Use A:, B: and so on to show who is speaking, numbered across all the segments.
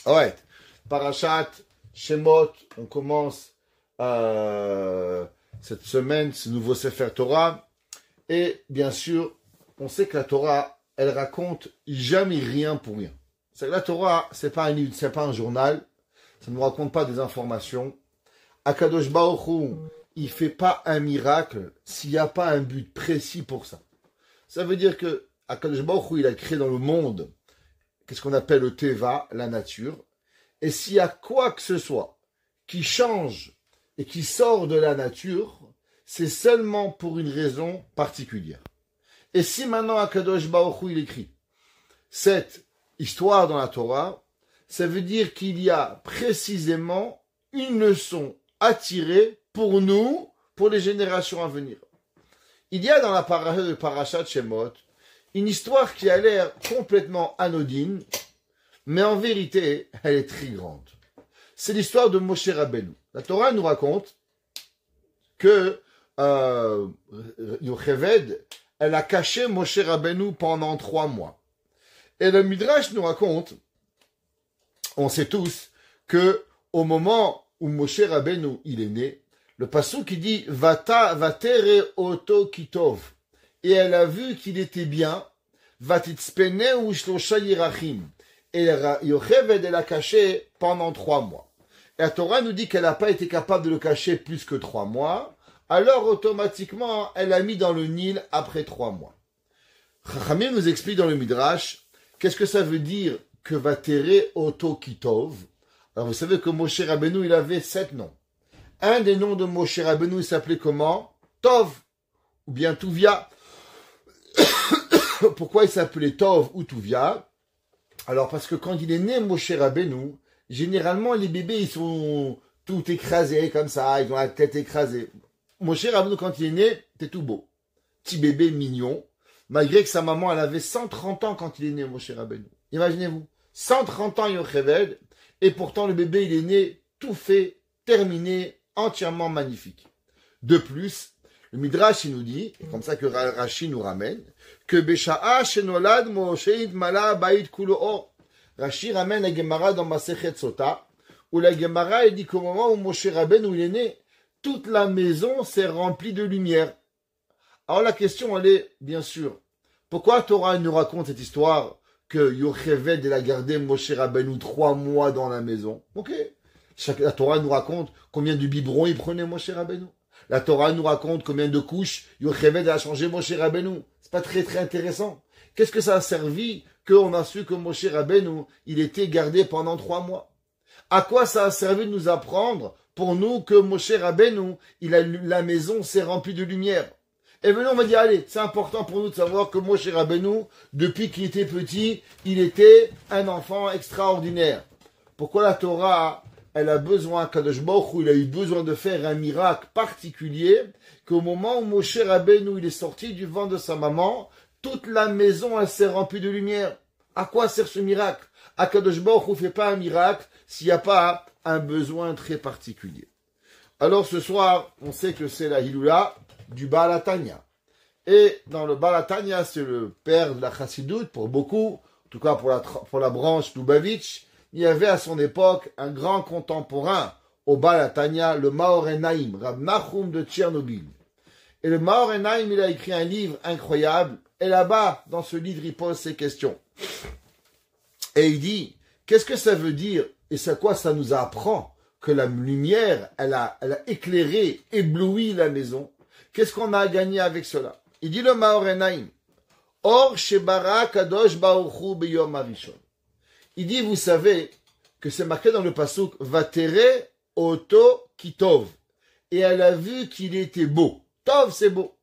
A: Ouais, Parashat Shemot, on commence cette semaine, ce nouveau Sefer Torah. Et bien sûr, on sait que la Torah, elle raconte jamais rien pour rien. C'est que la Torah, c'est pas un livre, c'est pas un journal, ça ne nous raconte pas des informations. Akadosh Baruch Hu, il fait pas un miracle s'il n'y a pas un but précis pour ça. Ça veut dire que Akadosh Baruch Hu, il a créé dans le monde qu'est-ce qu'on appelle le Teva, la nature. Et s'il y a quoi que ce soit qui change et qui sort de la nature, c'est seulement pour une raison particulière. Et si maintenant Akadosh Baruch Hu, il écrit cette histoire dans la Torah, ça veut dire qu'il y a précisément une leçon à tirer pour nous, pour les générations à venir. Il y a dans la paracha de Parashat Shemot une histoire qui a l'air complètement anodine, mais en vérité, elle est très grande. C'est l'histoire de Moshe Rabbeinu. La Torah nous raconte que Yocheved, elle a caché Moshe Rabbeinu pendant 3 mois. Et le Midrash nous raconte, on sait tous, que au moment où Moshe Rabbeinu il est né, le pasuk qui dit Vatere oto kitov, et elle a vu qu'il était bien, Vatitzpene ou shlosha yirachim, et Yocheved elle a caché pendant 3 mois. Et la Torah nous dit qu'elle n'a pas été capable de le cacher plus que 3 mois, alors automatiquement elle a mis dans le Nil après 3 mois. Chachamim nous explique dans le Midrash qu'est-ce que ça veut dire que Vatere oto kitov. Alors vous savez que Moshe Rabbeinu il avait 7 noms. Un des noms de Moshe Rabbeinu il s'appelait comment? Tov ou bien Tuvia. Pourquoi il s'appelait Tov ou Tuvia? Alors parce que quand il est né Moshe Rabbeinu, généralement les bébés ils sont tout écrasés comme ça, ils ont la tête écrasée. Moshe Rabbeinu quand il est né, c'était tout beau. Petit bébé mignon, malgré que sa maman elle avait 130 ans quand il est né Moshe Rabbeinu. Imaginez-vous, 130 ans Yocheved, et pourtant le bébé il est né tout fait, terminé, entièrement magnifique. De plus, le Midrash il nous dit, et comme ça que Rashi nous ramène, que Besha'a Shenolad Moshe Itmala Bait Kulo Or. Rashi ramène la Gemara dans Masechet Sota, où la Gemara il dit qu'au moment où Moshe Rabbeinu il est né, toute la maison s'est remplie de lumière. Alors la question elle est, bien sûr, pourquoi la Torah nous raconte cette histoire que Yocheved a gardé Moshe Rabbeinu 3 mois dans la maison? Ok. La Torah nous raconte combien de biberons il prenait Moshe Rabbeinu. La Torah nous raconte combien de couches Yocheved a changé Moshe Rabbeinu. C'est pas très très intéressant. Qu'est-ce que ça a servi qu'on a su que Moshe Rabbeinu, il était gardé pendant 3 mois? À quoi ça a servi de nous apprendre pour nous que Moshe Rabbeinu, la maison s'est remplie de lumière? Et venons, on va dire, allez, c'est important pour nous de savoir que Moshe Rabbeinu, depuis qu'il était petit, il était un enfant extraordinaire. Pourquoi la Torah, elle a besoin, Kadosh Baruch Hu, il a eu besoin de faire un miracle particulier, qu'au moment où Moshe Rabbeinu, il est sorti du ventre de sa maman, toute la maison, elle s'est remplie de lumière. À quoi sert ce miracle? Kadosh Baruch Hu ne fait pas un miracle s'il n'y a pas un besoin très particulier. Alors ce soir, on sait que c'est la Hiloula du Baal HaTanya. Et dans le Baal HaTanya, c'est le père de la Chassidoute pour beaucoup, en tout cas pour la branche Lubavitch. Il y avait à son époque un grand contemporain au Baal HaTanya, le Maor Enaim, Rab Nachum de Tchernobyl. Et le Maor Enaim, il a écrit un livre incroyable. Et là-bas, dans ce livre, il pose ces questions. Et il dit, qu'est-ce que ça veut dire et c'est quoi ça nous apprend que la lumière, elle a éclairé, ébloui la maison? Qu'est-ce qu'on a gagné avec cela? Il dit le Maor Enaim, Or Shebara Kadosh Baruch Hu Beyom Harishon. Il dit, vous savez, que c'est marqué dans le pasuk, Vatere Oto Kitov. Et elle a vu qu'il était beau. Tov, c'est beau.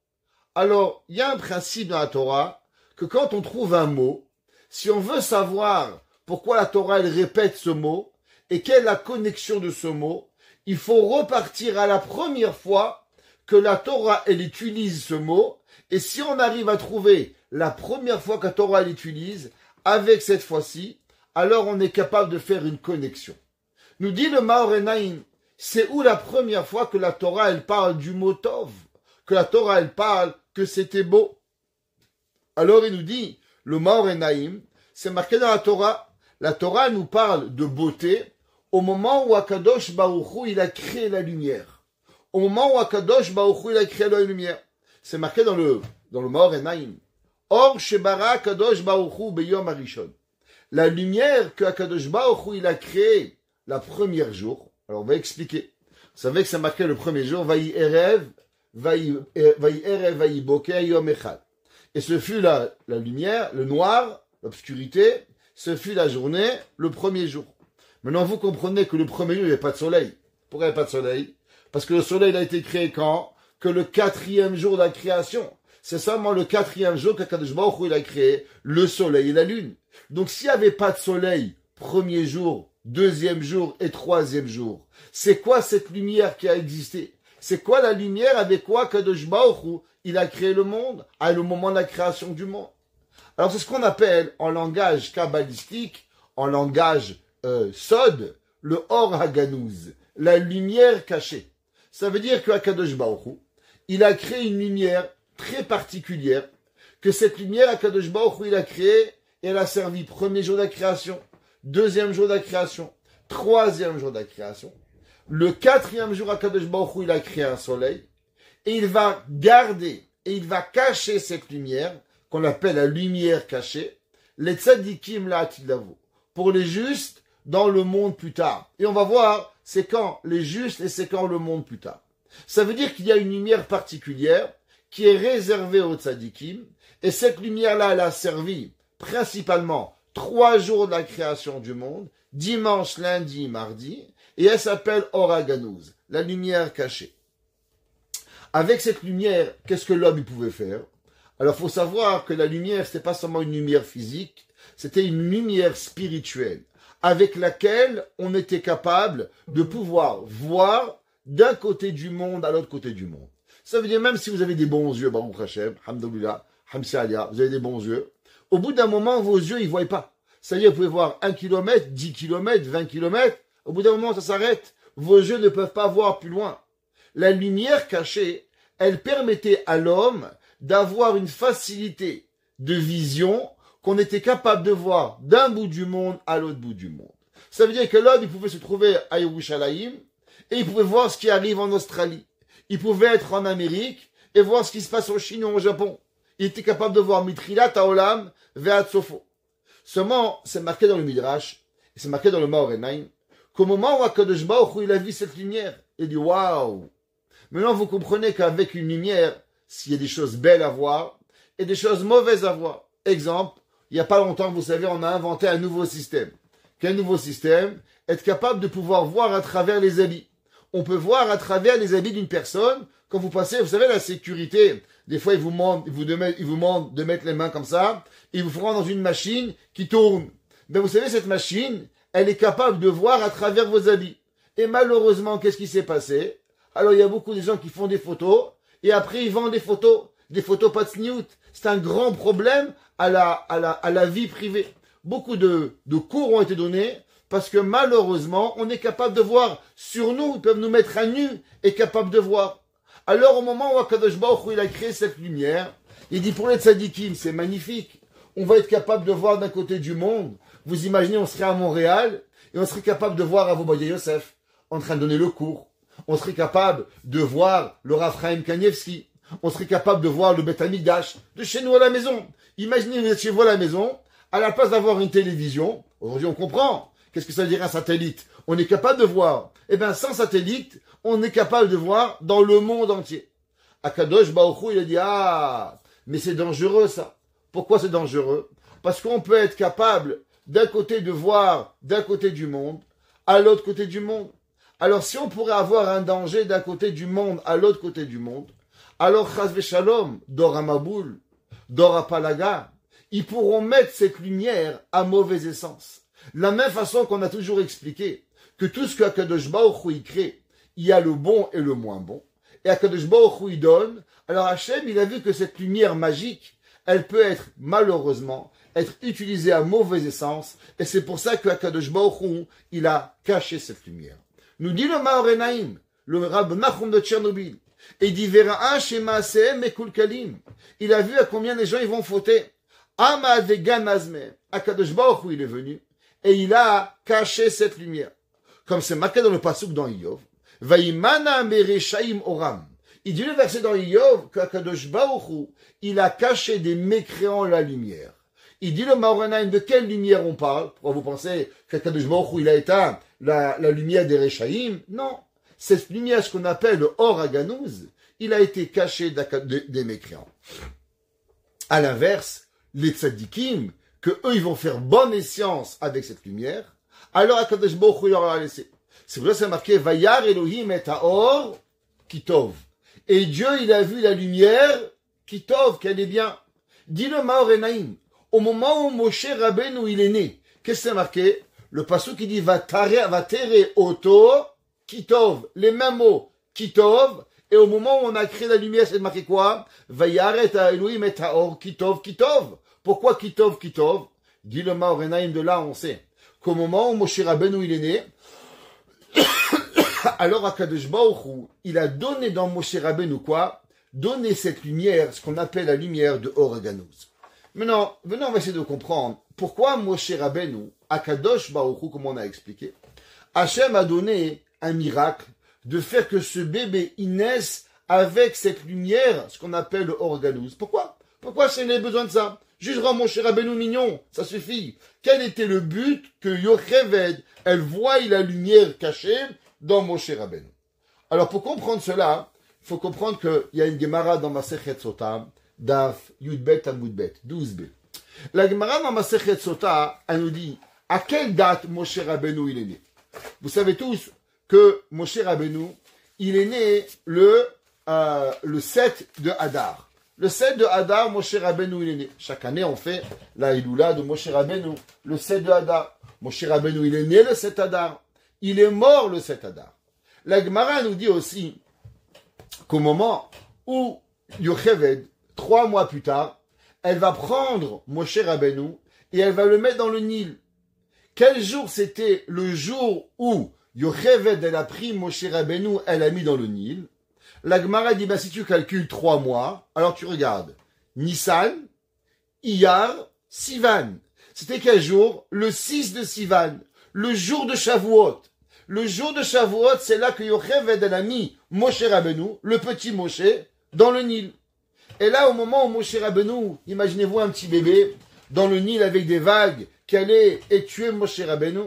A: Alors, il y a un principe dans la Torah, que quand on trouve un mot, si on veut savoir pourquoi la Torah, elle répète ce mot, et quelle est la connexion de ce mot, il faut repartir à la première fois que la Torah, elle utilise ce mot, et si on arrive à trouver la première fois que la Torah l'utilise, avec cette fois-ci, alors on est capable de faire une connexion. Nous dit le Maor Enaim, c'est où la première fois que la Torah, elle parle du mot Tov, que la Torah, elle parle que c'était beau. Alors il nous dit, le Maor Enaim, c'est marqué dans la Torah, La Torah nous parle de beauté au moment où Akadosh Baruch Hu, il a créé la lumière. Au moment où Akadosh Baruch Hu, il a créé la lumière. C'est marqué dans le Maor Enaim. Or Shebara Akadosh Baruch Hu Beyom Harishon. La lumière que Akadosh Baruch Hu, il a créée la première jour. Alors on va expliquer. Vous savez que c'est marqué le premier jour. Vayi Erev, Vayi Boker Yom Echad. Et ce fut la lumière, le noir, l'obscurité. Ce fut la journée, le premier jour. Maintenant, vous comprenez que le premier jour, il n'y avait pas de soleil. Pourquoi il n'y avait pas de soleil? Parce que le soleil a été créé quand? Que le 4e jour de la création. C'est seulement le 4e jour qu'Akadosh Baruch Hu, il a créé le soleil et la lune. Donc, s'il n'y avait pas de soleil, premier jour, 2e jour et 3e jour, c'est quoi cette lumière qui a existé? C'est quoi la lumière avec quoi Akadosh Baruch Hu, il a créé le monde, à le moment de la création du monde? Alors, c'est ce qu'on appelle, en langage kabbalistique, en langage Sod, le Or Haganouz, la lumière cachée. Ça veut dire que Akadosh Baruch Hu, il a créé une lumière très particulière, que cette lumière Akadosh Baruch Hu, il a créée, et elle a servi premier jour de la création, 2e jour de la création, 3e jour de la création. Le 4e jour, Akadosh Baruch Hu, il a créé un soleil, et il va garder, et il va cacher cette lumière, qu'on appelle la lumière cachée, les tzadikim la'atid-lavo, pour les justes dans le monde plus tard. Et on va voir, c'est quand les justes et c'est quand le monde plus tard. Ça veut dire qu'il y a une lumière particulière qui est réservée aux tzadikim, et cette lumière-là, elle a servi principalement 3 jours de la création du monde, dimanche, lundi, mardi, et elle s'appelle Or Haganouz, la lumière cachée. Avec cette lumière, qu'est-ce que l'homme pouvait faire? Alors, il faut savoir que la lumière, c'était pas seulement une lumière physique, c'était une lumière spirituelle, avec laquelle on était capable de pouvoir voir d'un côté du monde à l'autre côté du monde. Ça veut dire, même si vous avez des bons yeux, Baruch Hashem, Hamdoulilah, Hamsi Aliyah, vous avez des bons yeux, au bout d'un moment, vos yeux, ils ne voient pas. C'est-à-dire, vous pouvez voir 1 kilomètre, 10 kilomètres, 20 kilomètres, au bout d'un moment, ça s'arrête. Vos yeux ne peuvent pas voir plus loin. La lumière cachée, elle permettait à l'homme d'avoir une facilité de vision qu'on était capable de voir d'un bout du monde à l'autre bout du monde. Ça veut dire que l'homme, il pouvait se trouver à Yerushalayim et il pouvait voir ce qui arrive en Australie. Il pouvait être en Amérique et voir ce qui se passe en Chine ou au Japon. Il était capable de voir Mitrilat Haolam Ve'at Sofo. Seulement, c'est marqué dans le Midrash, et c'est marqué dans le Maor Enaim, qu'au moment où Akadosh Baruch Hu, il a vu cette lumière, il dit waouh! Maintenant, vous comprenez qu'avec une lumière, s'il y a des choses belles à voir et des choses mauvaises à voir. Exemple, il n'y a pas longtemps, vous savez, on a inventé un nouveau système. Quel nouveau système? Être capable de pouvoir voir à travers les habits. On peut voir à travers les habits d'une personne. Quand vous passez, vous savez, la sécurité, des fois, ils vous demandent de mettre les mains comme ça. Ils vous feront dans une machine qui tourne. Ben, vous savez, cette machine, elle est capable de voir à travers vos habits. Et malheureusement, qu'est-ce qui s'est passé? Alors, il y a beaucoup de gens qui font des photos, et après, ils vendent des photos pas de sniout. C'est un grand problème à la vie privée. Beaucoup de cours ont été donnés, parce que malheureusement, on est capable de voir sur nous, ils peuvent nous mettre à nu, et capable de voir. Alors, au moment où Akadosh Baruch Hu, il a créé cette lumière, il dit pour les tzadikim, c'est magnifique. On va être capable de voir d'un côté du monde. Vous imaginez, on serait à Montréal, et on serait capable de voir Avobadia Yosef, en train de donner le cours. On serait capable de voir le Rav Chaim Kanievski. On serait capable de voir le Beth Amikdash de chez nous à la maison. Imaginez, vous êtes chez vous à la maison, à la place d'avoir une télévision. Aujourd'hui, on comprend. Qu'est-ce que ça veut dire un satellite? On est capable de voir. Eh bien, sans satellite, on est capable de voir dans le monde entier. Akadosh Baruch Hu, il a dit, mais c'est dangereux ça. Pourquoi c'est dangereux? Parce qu'on peut être capable d'un côté de voir d'un côté du monde, à l'autre côté du monde. Alors si on pourrait avoir un danger d'un côté du monde à l'autre côté du monde, alors Chas Veshalom, Dora Maboul, Dora Palaga, ils pourront mettre cette lumière à mauvaise essence. La même façon qu'on a toujours expliqué que tout ce que Akadosh Baruch Hu crée, il y a le bon et le moins bon. Et Akadosh Baruch Hu donne. Alors Hachem, il a vu que cette lumière magique, elle peut être malheureusement être utilisée à mauvaise essence. Et c'est pour ça que Akadosh Baruch Hu, il a caché cette lumière. Nous dit le Maor Enaim, le Rab Nachum de Tchernobyl, et il dit Vera Shema Seem Mekulkalim. Il a vu à combien les gens ils vont fauter. Ama Vegan Azme. Akadosh Baruch Hu, il est venu. et il a caché cette lumière. Comme c'est marqué dans le pasuk dans Iyov, Vaimana mereshaim oram. Il dit le verset dans Iyov qu'Akadosh Baruch Hu, il a caché des mécréants la lumière. Il dit le Maoranaim, de quelle lumière on parle? Pourquoi vous pensez qu'Akadosh Baruch Hu, il a éteint la lumière des Reshaïm? Non. Cette lumière, ce qu'on appelle le Or Aganouz, il a été caché des mécréants. À l'inverse, les tzadikim, que eux, ils vont faire bonne escience avec cette lumière, alors Akadosh Baruch Hu leur a laissé. C'est pour ça que c'est marqué, Vayar Elohim et Haor Kitov. Et Dieu, il a vu la lumière Kitov, qu'elle est bien. Dit le Maorenaïm, au moment où Moshe Rabbeinu, il est né, qu'est-ce que c'est marqué? Le passage qui dit, va tere oto Kitov. Les mêmes mots, Kitov. Et au moment où on a créé la lumière, c'est marqué quoi? Vayar et Elohim et Haor Kitov, Kitov. Pourquoi Kitov, Kitov? Dit le Maorenaïm, de là, on sait qu'au moment où Moshe Rabbeinu, il est né, alors Akadosh Baruch Hu, il a donné dans Moshe Rabbeinu quoi? Donné cette lumière, ce qu'on appelle la lumière de Or Aganouz. Maintenant, venons, on va essayer de comprendre pourquoi Moshe Rabbeinu, Akadosh Baruch Hu, comme on a expliqué, Hachem a donné un miracle de faire que ce bébé il naisse avec cette lumière, ce qu'on appelle le Or Aganouz. Pourquoi? Pourquoi s'il avait besoin de ça? Juste rends Moshe Rabbeinu mignon, ça suffit. Quel était le but que Yocheved, elle voie la lumière cachée dans Moshe Rabbeinu? Alors pour comprendre cela, il faut comprendre qu'il y a une Gemara dans Masechet Sota, Daf Yudbet Amudbet, 12b. La Gemara dans Masechet Sota, elle nous dit à quelle date Moshe Rabbeinu il est né. Vous savez tous que Moshe Rabbeinu, il est né le 7 de Hadar. Le 7 de Hadar, Moshe Rabbeinu, il est né. Chaque année, on fait la Iloula de Moshe Rabbeinu, le 7 de Hadar. Moshe Rabbeinu, il est né le 7 Hadar. Il est mort le 7 Hadar. La Gemara nous dit aussi qu'au moment où Yocheved, 3 mois plus tard, elle va prendre Moshe Rabbeinu et elle va le mettre dans le Nil. Quel jour c'était le jour où Yocheved, elle a pris Moshe Rabbeinu, elle l'a mis dans le Nil? La Gemara dit, si tu calcules 3 mois, alors tu regardes. Nissan, Iyar, Sivan. C'était quel jour? Le 6 de Sivan. Le jour de Shavuot. Le jour de Shavuot, c'est là que Yocheved a mis Moshe Rabbeinu, le petit Moshe, dans le Nil. Et là, au moment où Moshe Rabbeinu, imaginez-vous un petit bébé, dans le Nil avec des vagues, qui allait et tuer Moshe Rabbeinu.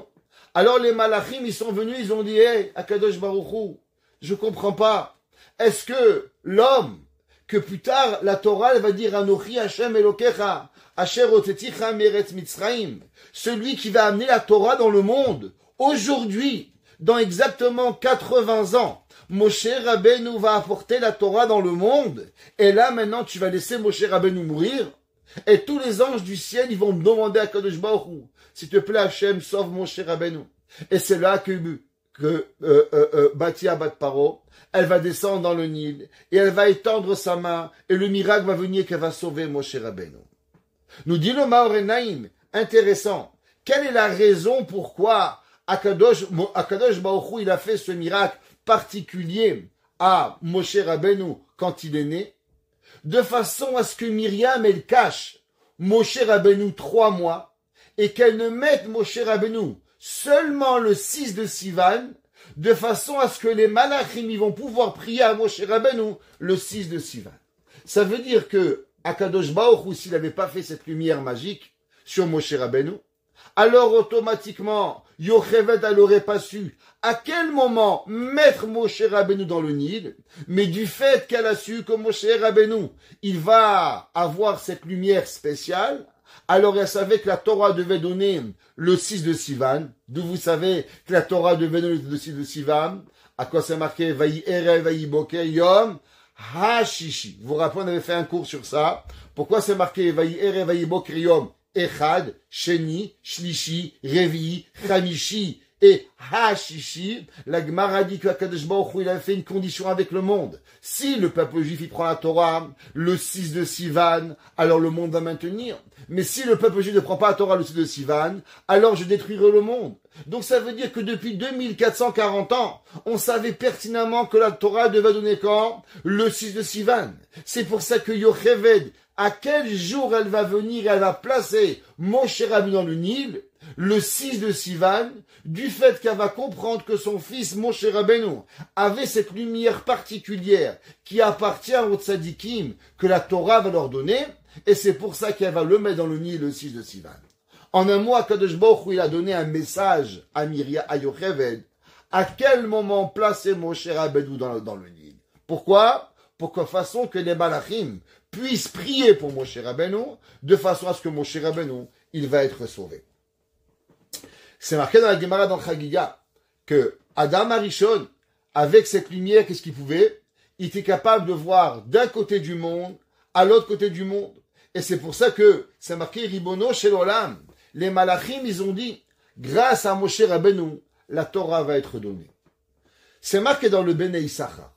A: Alors les Malachim, ils sont venus, ils ont dit, hey, Akadosh Baruch Hu, je comprends pas. Est-ce que l'homme, que plus tard la Torah elle va dire Anochi Hashem Elokecha, Asher Oteticha Meretz Mitzraim, celui qui va amener la Torah dans le monde, aujourd'hui, dans exactement 80 ans, Moshe Rabbeinu va apporter la Torah dans le monde, et là maintenant tu vas laisser Moshe Rabbeinu mourir, et tous les anges du ciel ils vont demander à Kadosh Baruch Hu, s'il te plaît Hashem, sauve Moshe Rabbeinu. Et c'est là que Batia Bat Paro, elle va descendre dans le Nil, et elle va étendre sa main, et le miracle va venir qu'elle va sauver Moshe Rabbeinu. Nous dit le Maorenaïm, intéressant, quelle est la raison pourquoi Akadosh Baruch Hu, il a fait ce miracle particulier à Moshe Rabbeinu quand il est né, de façon à ce que Myriam, elle cache Moshe Rabbeinu 3 mois, et qu'elle ne mette Moshe Rabbeinu seulement le 6 de Sivan, de façon à ce que les Malachim ils vont pouvoir prier à Moshe Rabbeinu le 6 de Sivan. Ça veut dire que Akadosh Baruch Hu, s'il n'avait pas fait cette lumière magique sur Moshe Rabbeinu, alors automatiquement, Yocheved, elle n'aurait pas su à quel moment mettre Moshe Rabbeinu dans le Nil, mais du fait qu'elle a su que Moshe Rabbeinu, il va avoir cette lumière spéciale, alors elle savait que la Torah devait donner le 6 de Sivan. D'où vous savez que la Torah devait donner le 6 de Sivan. À quoi c'est marqué? Vayi ere, vayi boker, yom, hashishi. Vous vous rappelez, on avait fait un cours sur ça. Pourquoi c'est marqué Vayi ere, vayi boker, yom, echad, sheni, shlishi, revi, chamishi et hashishi? La Gemara dit que Akadosh Baruch Hu, il a fait une condition avec le monde. Si le peuple juif, il prend la Torah, le 6 de Sivan, alors le monde va maintenir. Mais si le peuple juif ne prend pas la Torah le 6 de Sivan, alors je détruirai le monde. Donc ça veut dire que depuis 2440 ans, on savait pertinemment que la Torah devait donner quand? Le 6 de Sivan. C'est pour ça que Yocheved, à quel jour elle va venir, elle va placer Moshe Rabbeinu dans le Nil, le 6 de Sivan, du fait qu'elle va comprendre que son fils Moshe Rabbeinu avait cette lumière particulière qui appartient aux tzadikim que la Torah va leur donner, et c'est pour ça qu'elle va le mettre dans le Nil le 6 de Sivan. En un mot, Kadosh Baruch Hu, il a donné un message à Myriam, à Yocheved, à quel moment placer Moshe Rabbeinu dans le Nil. Pourquoi? Pour que façon que les Malachim puissent prier pour Moshe Rabbeinu, de façon à ce que Moshe Rabbeinu, il va être sauvé. C'est marqué dans la Gemara dans Chagiga que Adam Arishon, avec cette lumière, qu'est-ce qu'il pouvait? Il était capable de voir d'un côté du monde à l'autre côté du monde. Et c'est pour ça que c'est marqué Ribono Shel Olam. Les Malachim, ils ont dit, grâce à Moshe Rabbeinu, la Torah va être donnée. C'est marqué dans le Bnei Issachar.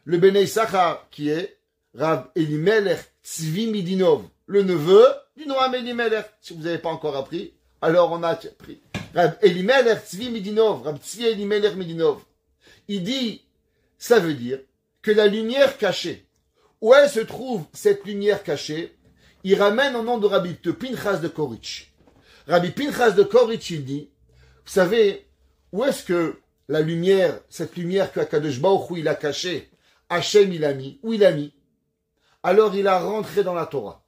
A: Le Bnei Issachar qui est Rav Elimelech Tzvi Midinov, le neveu du Noam Elimelech. Si vous n'avez pas encore appris, alors on a appris. Rav Elimelech Tzvi Midinov, Rav Tzvi Elimelech Midinov. Il dit, ça veut dire que la lumière cachée, où elle se trouve cette lumière cachée, il ramène au nom de Rabbi Pinchas de Koritch. Rabbi Pinchas de Koritch, il dit, vous savez, où est-ce que la lumière, cette lumière que Akadosh Baruch Hu il a cachée, Hachem il a mis, où il a mis? Alors il a rentré dans la Torah.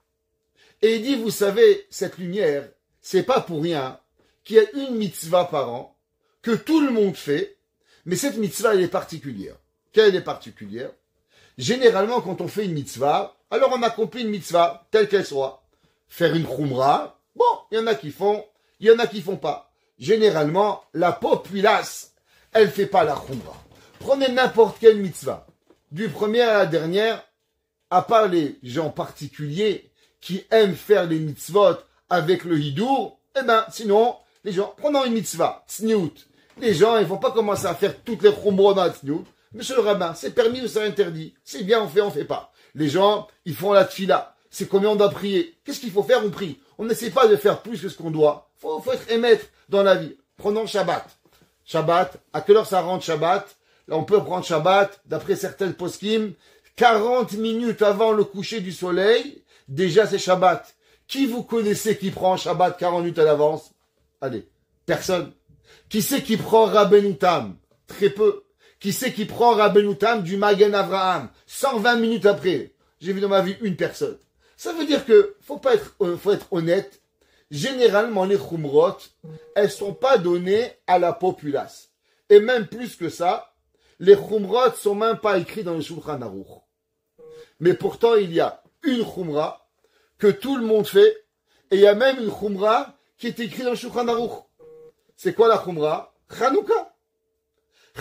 A: Et il dit, vous savez, cette lumière, c'est pas pour rien qu'il y a une mitzvah par an, que tout le monde fait, mais cette mitzvah, elle est particulière. Quelle est particulière? Généralement, quand on fait une mitzvah, alors on accomplit une mitzvah, telle qu'elle soit. Faire une khumra, bon, il y en a qui font, il y en a qui font pas. Généralement, la populace, elle fait pas la khumra. Prenez n'importe quelle mitzvah, du premier à la dernière, à part les gens particuliers qui aiment faire les mitzvot avec le hidour, eh ben, sinon, les gens, prenons une mitzvah, tzniout. Les gens, ils vont pas commencer à faire toutes les khumrot dans la tzniout. Monsieur le rabbin, c'est permis ou c'est interdit? C'est bien, on fait pas. Les gens, ils font la tfila. C'est combien on doit prier? Qu'est-ce qu'il faut faire? On prie. On n'essaie pas de faire plus que ce qu'on doit. Faut être émettre dans la vie. Prenons Shabbat. Shabbat, à quelle heure ça rentre Shabbat? Là, on peut prendre Shabbat, d'après certaines poskim, 40 minutes avant le coucher du soleil, déjà c'est Shabbat. Qui vous connaissez qui prend Shabbat 40 minutes à l'avance? Allez, personne. Qui c'est qui prend Rabbeinu Tam? Très peu. Qui c'est qui prend Rabbeinu Tam du Magen Avraham 120 minutes après? J'ai vu dans ma vie une personne. Ça veut dire que faut être honnête. Généralement, les khumrot, elles sont pas données à la populace. Et même plus que ça, les khumrot sont même pas écrits dans le Shulchan Aruch. Mais pourtant, il y a une khumra que tout le monde fait, et il y a même une khumra qui est écrite dans le Shulchan Aruch. C'est quoi la khumra? Chanukah.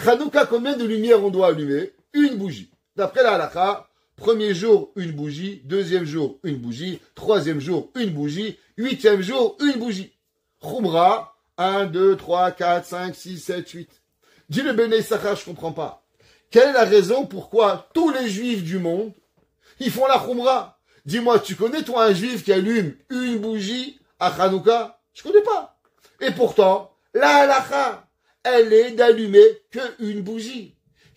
A: Chanukah, combien de lumières on doit allumer? Une bougie. D'après la halakha, premier jour, une bougie. Deuxième jour, une bougie. Troisième jour, une bougie. Huitième jour, une bougie. Khumra, 1, 2, 3, 4, 5, 6, 7, 8. Dis le Bnei Issachar, je comprends pas. Quelle est la raison pourquoi tous les juifs du monde, ils font la khumra? Dis-moi, tu connais toi un juif qui allume une bougie à Chanukah? Je connais pas. Et pourtant, la halakha, elle est d'allumer qu'une bougie.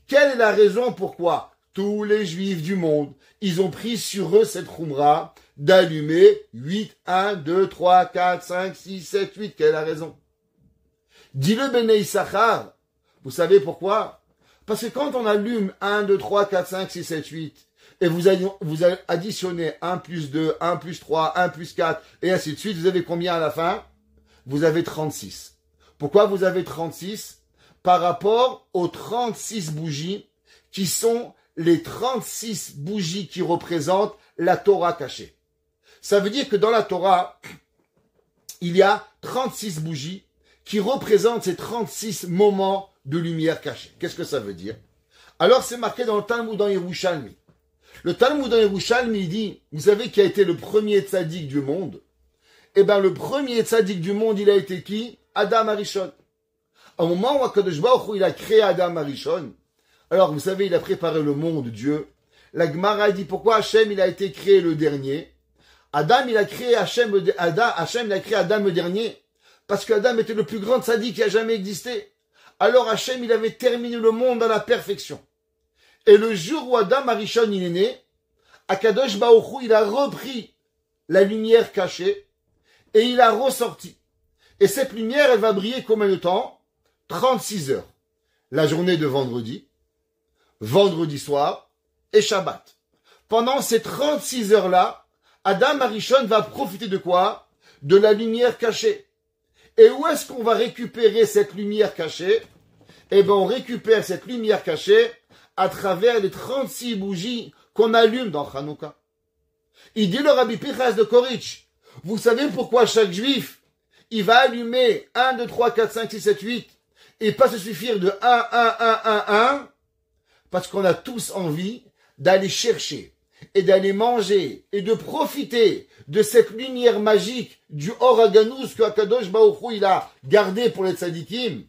A: Quelle est la raison pourquoi tous les juifs du monde, ils ont pris sur eux cette khumra d'allumer 8, 1, 2, 3, 4, 5, 6, 7, 8. Quelle est la raison? Dis-le Bnei Issachar. Vous savez pourquoi? Parce que quand on allume 1, 2, 3, 4, 5, 6, 7, 8, et vous additionnez 1 plus 2, 1 plus 3, 1 plus 4, et ainsi de suite, vous avez combien à la fin? Vous avez 36. Pourquoi vous avez 36? Par rapport aux 36 bougies qui sont les 36 bougies qui représentent la Torah cachée. Ça veut dire que dans la Torah, il y a 36 bougies qui représentent ces 36 moments de lumière cachée. Qu'est-ce que ça veut dire? Alors c'est marqué dans le Talmud en Yerushalmi. Le Talmud en Yerushalmi, il dit, vous savez qui a été le premier tzaddik du monde? Eh bien, le premier tzaddik du monde, il a été qui? Adam Arishon. Au moment où Akadosh Baruch Hu, il a créé Adam Arishon, alors vous savez, il a préparé le monde, Dieu. La Gemara dit pourquoi Hachem, il a été créé le dernier. Adam, il a créé Hachem, il a créé Adam le dernier. Parce qu'Adam était le plus grand tzaddik qui a jamais existé. Alors Hachem, il avait terminé le monde à la perfection. Et le jour où Adam Arishon, il est né, Akadosh Baruch Hu, il a repris la lumière cachée et il a ressorti. Et cette lumière, elle va briller combien de temps? 36 heures. La journée de vendredi, vendredi soir et Shabbat. Pendant ces 36 heures-là, Adam Arishon va profiter de quoi? De la lumière cachée. Et où est-ce qu'on va récupérer cette lumière cachée? Eh bien, on récupère cette lumière cachée à travers les 36 bougies qu'on allume dans Hanouka. Il dit le Rabbi Pinchas de Koritch, vous savez pourquoi chaque juif, il va allumer 1, 2, 3, 4, 5, 6, 7, 8 et pas se suffire de 1, parce qu'on a tous envie d'aller chercher et d'aller manger et de profiter de cette lumière magique du Or HaGanuz que Akadosh Baruch Hu il a gardé pour les tzadikim.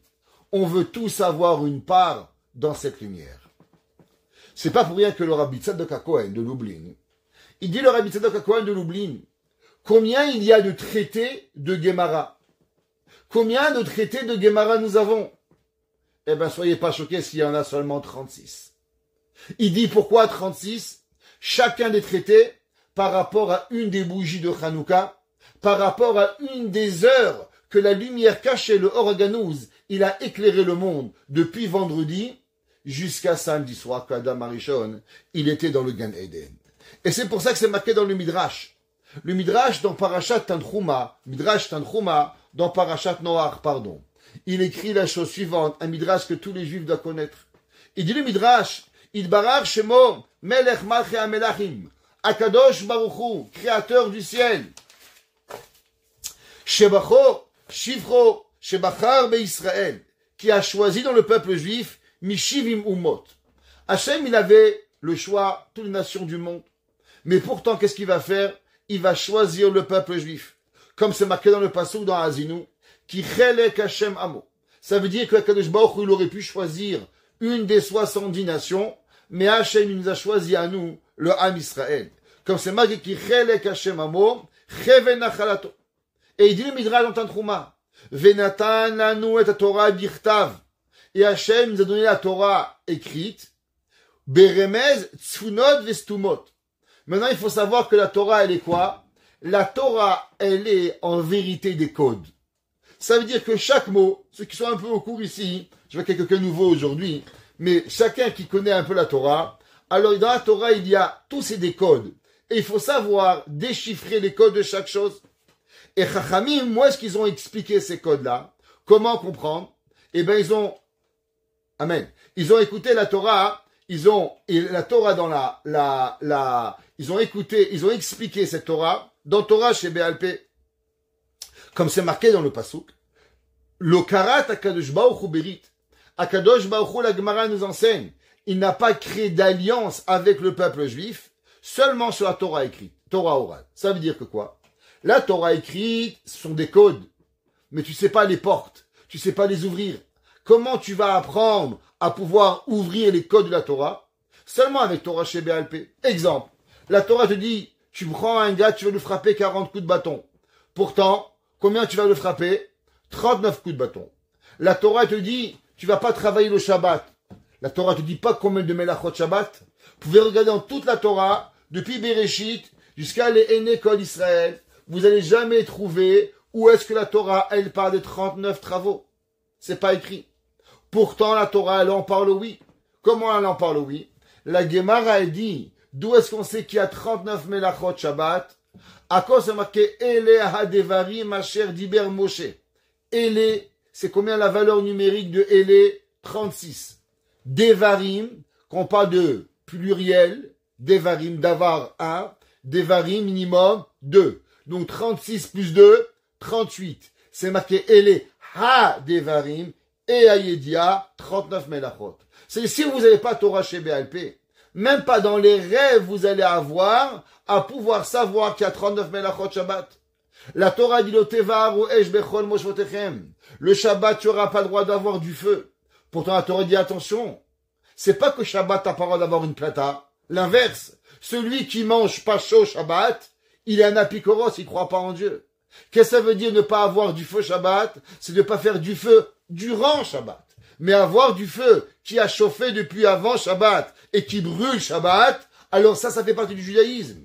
A: On veut tous avoir une part dans cette lumière. C'est pas pour rien que le Rabbi Tzadok HaKohen de Lublin, il dit le Rabbi Tzadok HaKohen de Lublin, combien il y a de traités de Gemara? Combien de traités de Gemara nous avons? Eh bien, soyez pas choqués s'il y en a seulement 36. Il dit pourquoi 36? Chacun des traités par rapport à une des bougies de Hanouka, par rapport à une des heures que la lumière cachée, le Or HaGanuz, il a éclairé le monde depuis vendredi jusqu'à samedi soir, qu'Adam Arishon, il était dans le Gan Eden. Et c'est pour ça que c'est marqué dans le Midrash. Le Midrash dans Parashat Tanchuma, Midrash Tanchuma, dans Parashat Noach, pardon. Il écrit la chose suivante, un Midrash que tous les Juifs doivent connaître. Il dit le Midrash, Idbarar Shemo, Melech Malchei HaMelachim, Akadosh Baruch Hu, créateur du ciel. Shebacho, Shivcho, Shebachar Be'Israël, qui a choisi dans le peuple juif, Mishivim Umot. Hachem, il avait le choix, toutes les nations du monde. Mais pourtant, qu'est-ce qu'il va faire? Il va choisir le peuple juif. Comme c'est marqué dans le Passouk, dans Azinu, qui chelek Hachem Amo. Ça veut dire que Kadosh Baruch Hu, il aurait pu choisir une des 70 nations, mais Hachem, il nous a choisi à nous, le Ham Israël. Comme c'est marqué qui chelek Hachem Amo, cheven nachalato. Et il dit le Midrash dans Tanchuma, Venatan lanu et Torah birtav. Et Hachem nous a donné la Torah écrite, Beremez tzfunot vestumot. Maintenant, il faut savoir que la Torah, elle est quoi? La Torah, elle est en vérité des codes. Ça veut dire que chaque mot, ceux qui sont un peu au cours ici, je vois quelqu'un nouveau aujourd'hui, mais chacun qui connaît un peu la Torah, alors dans la Torah, il y a tous ces des codes. Et il faut savoir déchiffrer les codes de chaque chose. Et Chachamim, moi, est-ce qu'ils ont expliqué ces codes-là? Comment comprendre? Eh bien, Amen. Ils ont écouté la Torah, la Torah dans ils ont expliqué cette Torah dans Torah chez Béalpé. Comme c'est marqué dans le Passouk, le Karat Akadosh Baruch Hu Berit. Akadosh Baruch Hu, la Gemara nous enseigne, il n'a pas créé d'alliance avec le peuple juif, seulement sur la Torah écrite, Torah orale. Ça veut dire que quoi? La Torah écrite, ce sont des codes, mais tu sais pas les portes, tu sais pas les ouvrir. Comment tu vas apprendre à pouvoir ouvrir les codes de la Torah? Seulement avec Torah chez Béalpé. Exemple, la Torah te dit, tu prends un gars, tu vas le frapper 40 coups de bâton. Pourtant, combien tu vas le frapper? 39 coups de bâton. La Torah te dit, tu vas pas travailler le Shabbat. La Torah te dit pas combien de Melachot Shabbat. Vous pouvez regarder dans toute la Torah, depuis Bereshit jusqu'à les Éné Kol Israël, vous n'allez jamais trouver où est-ce que la Torah, elle parle des 39 travaux. C'est pas écrit. Pourtant, la Torah, elle en parle oui. Comment elle en parle oui? La Gemara, elle dit, d'où est-ce qu'on sait qu'il y a 39 Melachot Shabbat? À cause c'est marqué, Ele Hadevarim Asher Diber Moshe. Ele, c'est combien la valeur numérique de Ele? 36. Devarim, qu'on parle de pluriel, Devarim, Davar 1, Devarim minimum 2. Donc 36 plus 2, 38. C'est marqué Ele Ha-Devarim et Ayedia, 39 Melachot. C'est si vous n'avez pas Torah chez Béalpé, même pas dans les rêves vous allez avoir à pouvoir savoir qu'il y a 39 Melachot Shabbat. La Torah dit le Tevar ou Esh Bechol Moshvotechem. Le Shabbat, tu n'auras pas le droit d'avoir du feu. Pourtant, la Torah dit attention. C'est pas que Shabbat t'as pas le droit d'avoir une plata. L'inverse. Celui qui mange pas chaud Shabbat, il est un apikoros, il croit pas en Dieu. Qu'est-ce que ça veut dire ne pas avoir du feu Shabbat? C'est de ne pas faire du feu durant Shabbat. Mais avoir du feu qui a chauffé depuis avant Shabbat et qui brûle Shabbat, alors ça fait partie du judaïsme.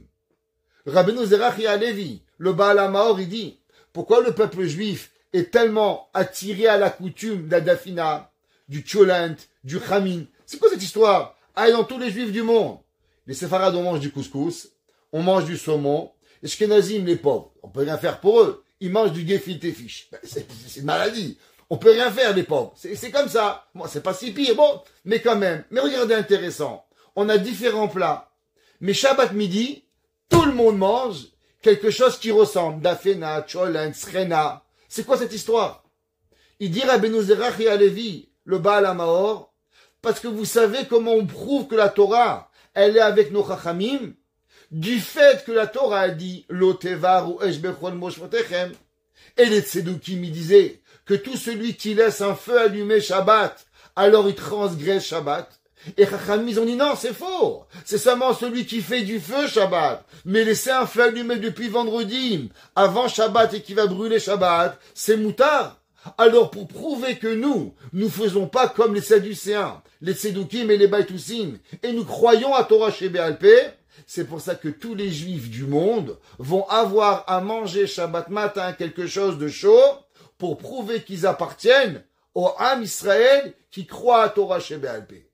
A: Rabbeinu Zerach Levi, le Baal HaMaor, il dit, pourquoi le peuple juif est tellement attiré à la coutume d'Adafina, du Tcholent, du Chamin. C'est quoi cette histoire? Ah, dans tous les juifs du monde. Les séfarades, on mange du couscous, on mange du saumon. Les shkenazim, les pauvres, on peut rien faire pour eux. Ils mangent du gefilte fish. Ben, c'est une maladie. On peut rien faire, les pauvres. C'est comme ça. Bon, c'est pas si pire, bon, mais quand même. Mais regardez, intéressant. On a différents plats. Mais Shabbat midi, tout le monde mange quelque chose qui ressemble. Dafena, Cholent, Srena. C'est quoi cette histoire? Il dit Rabbeinu Zerach et Alevi, le Baal HaMaor, parce que vous savez comment on prouve que la Torah, elle est avec nos Chachamim, du fait que la Torah a dit Lotevar ou Eshbechon Moshvotechem. Et les Tzedukim y disaient que tout celui qui laisse un feu allumé Shabbat, alors il transgresse Shabbat. Et Chachamim, ils ont dit non, c'est faux. C'est seulement celui qui fait du feu Shabbat. Mais laisser un feu allumé depuis vendredi, avant Shabbat et qui va brûler Shabbat, c'est moutard. Alors pour prouver que nous faisons pas comme les Sadducéens, les Tzedukim et les Baïtoussim, et nous croyons à Torah chez Béalpé, c'est pour ça que tous les Juifs du monde vont avoir à manger Shabbat matin quelque chose de chaud pour prouver qu'ils appartiennent au Ham Israël qui croit à Torah chez Béalpé.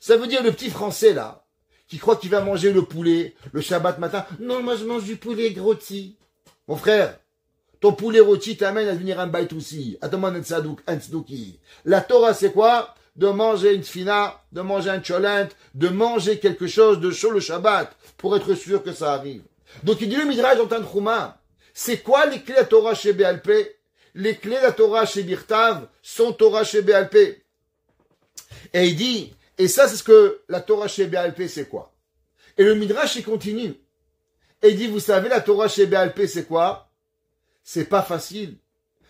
A: Ça veut dire le petit Français là, qui croit qu'il va manger le poulet le Shabbat matin. Non, moi je mange du poulet rôti. Mon frère, ton poulet rôti t'amène à devenir un baïtoussi, à demander un tzedouki. La Torah c'est quoi? De manger une tfina, de manger un cholent, de manger quelque chose de chaud le Shabbat, pour être sûr que ça arrive. Donc il dit le Midrash dans Tanchuma, c'est quoi les clés de la Torah chez Béalpé? Les clés de la Torah chez Birtav sont Torah chez Béalpé. Et il dit, et ça c'est ce que la Torah chez Béalpé c'est quoi? Et le Midrash il continue. Et il dit, vous savez la Torah chez Béalpé c'est quoi? C'est pas facile.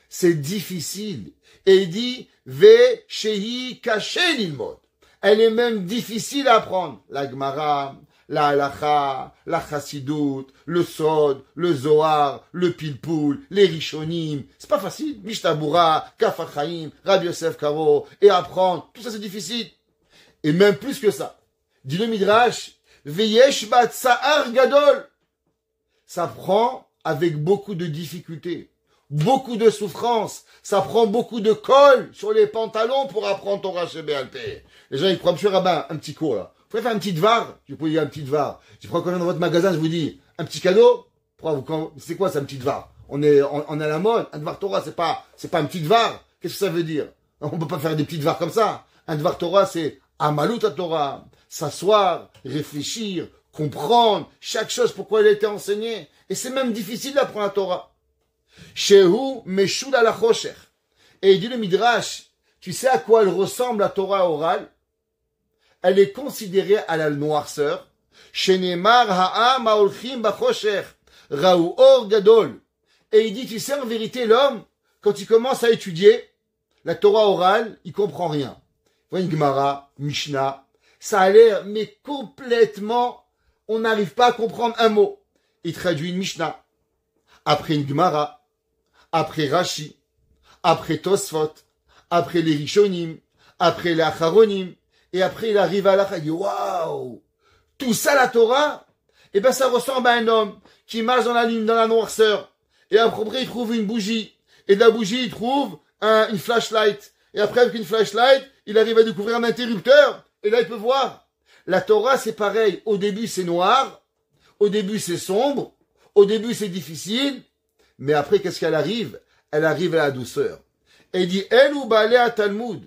A: C'est difficile. Et il dit, Ve shehi kaché lilmod. Elle est même difficile à apprendre. La Gemara, la Halacha, la Chassidut, le Sod, le Zohar, le Pilpoul, les Rishonim. C'est pas facile. Mishtabura, Kaf HaChaim, Rabbi Yosef Karo, et apprendre. Tout ça c'est difficile. Et même plus que ça. Dit le Midrash, Veyesh bat sa'ar gadol. Ça prend avec beaucoup de difficultés. Beaucoup de souffrance, ça prend beaucoup de colle sur les pantalons pour apprendre Torah chez Béalpé. Les gens, ils croient, monsieur Rabbin, un petit cours, là. Vous pouvez faire un petit devar? Je peux dire un petit devar. Je prends quand même dans votre magasin, je vous dis, un petit cadeau? C'est quoi, ça, un petit devar? On est à la mode. Un devar Torah, c'est pas un petit devar. Qu'est-ce que ça veut dire? On peut pas faire des petits devars comme ça. Un devar Torah, c'est Amalut à Torah. S'asseoir, réfléchir, comprendre chaque chose, pourquoi elle a été enseignée. Et c'est même difficile d'apprendre la Torah. Shehu meshul ala chosher. Et il dit le Midrash, tu sais à quoi elle ressemble la Torah orale? Elle est considérée à la noirceur. Shenemar ha'am ha'olchim bachosher. Ra'u or gadol. Et il dit, tu sais, en vérité, l'homme, quand il commence à étudier la Torah orale, il comprend rien. Vous voyez, une Gemara, Mishnah, ça a l'air, mais complètement, on n'arrive pas à comprendre un mot. Il traduit une Mishnah. Après une Gemara, après Rashi, après Tosfot, après les Rishonim, après les Acharonim, et après il arrive à la il dit waouh, tout ça la Torah, et ben ça ressemble à un homme qui marche dans la ligne, dans la noirceur, et après il trouve une bougie, et de la bougie il trouve une flashlight, et après avec une flashlight, il arrive à découvrir un interrupteur, et là il peut voir. La Torah c'est pareil, au début c'est noir, au début c'est sombre, au début c'est difficile, mais après, qu'est-ce qu'elle arrive? Elle arrive à la douceur. Et il dit, El ou Baalei Talmud.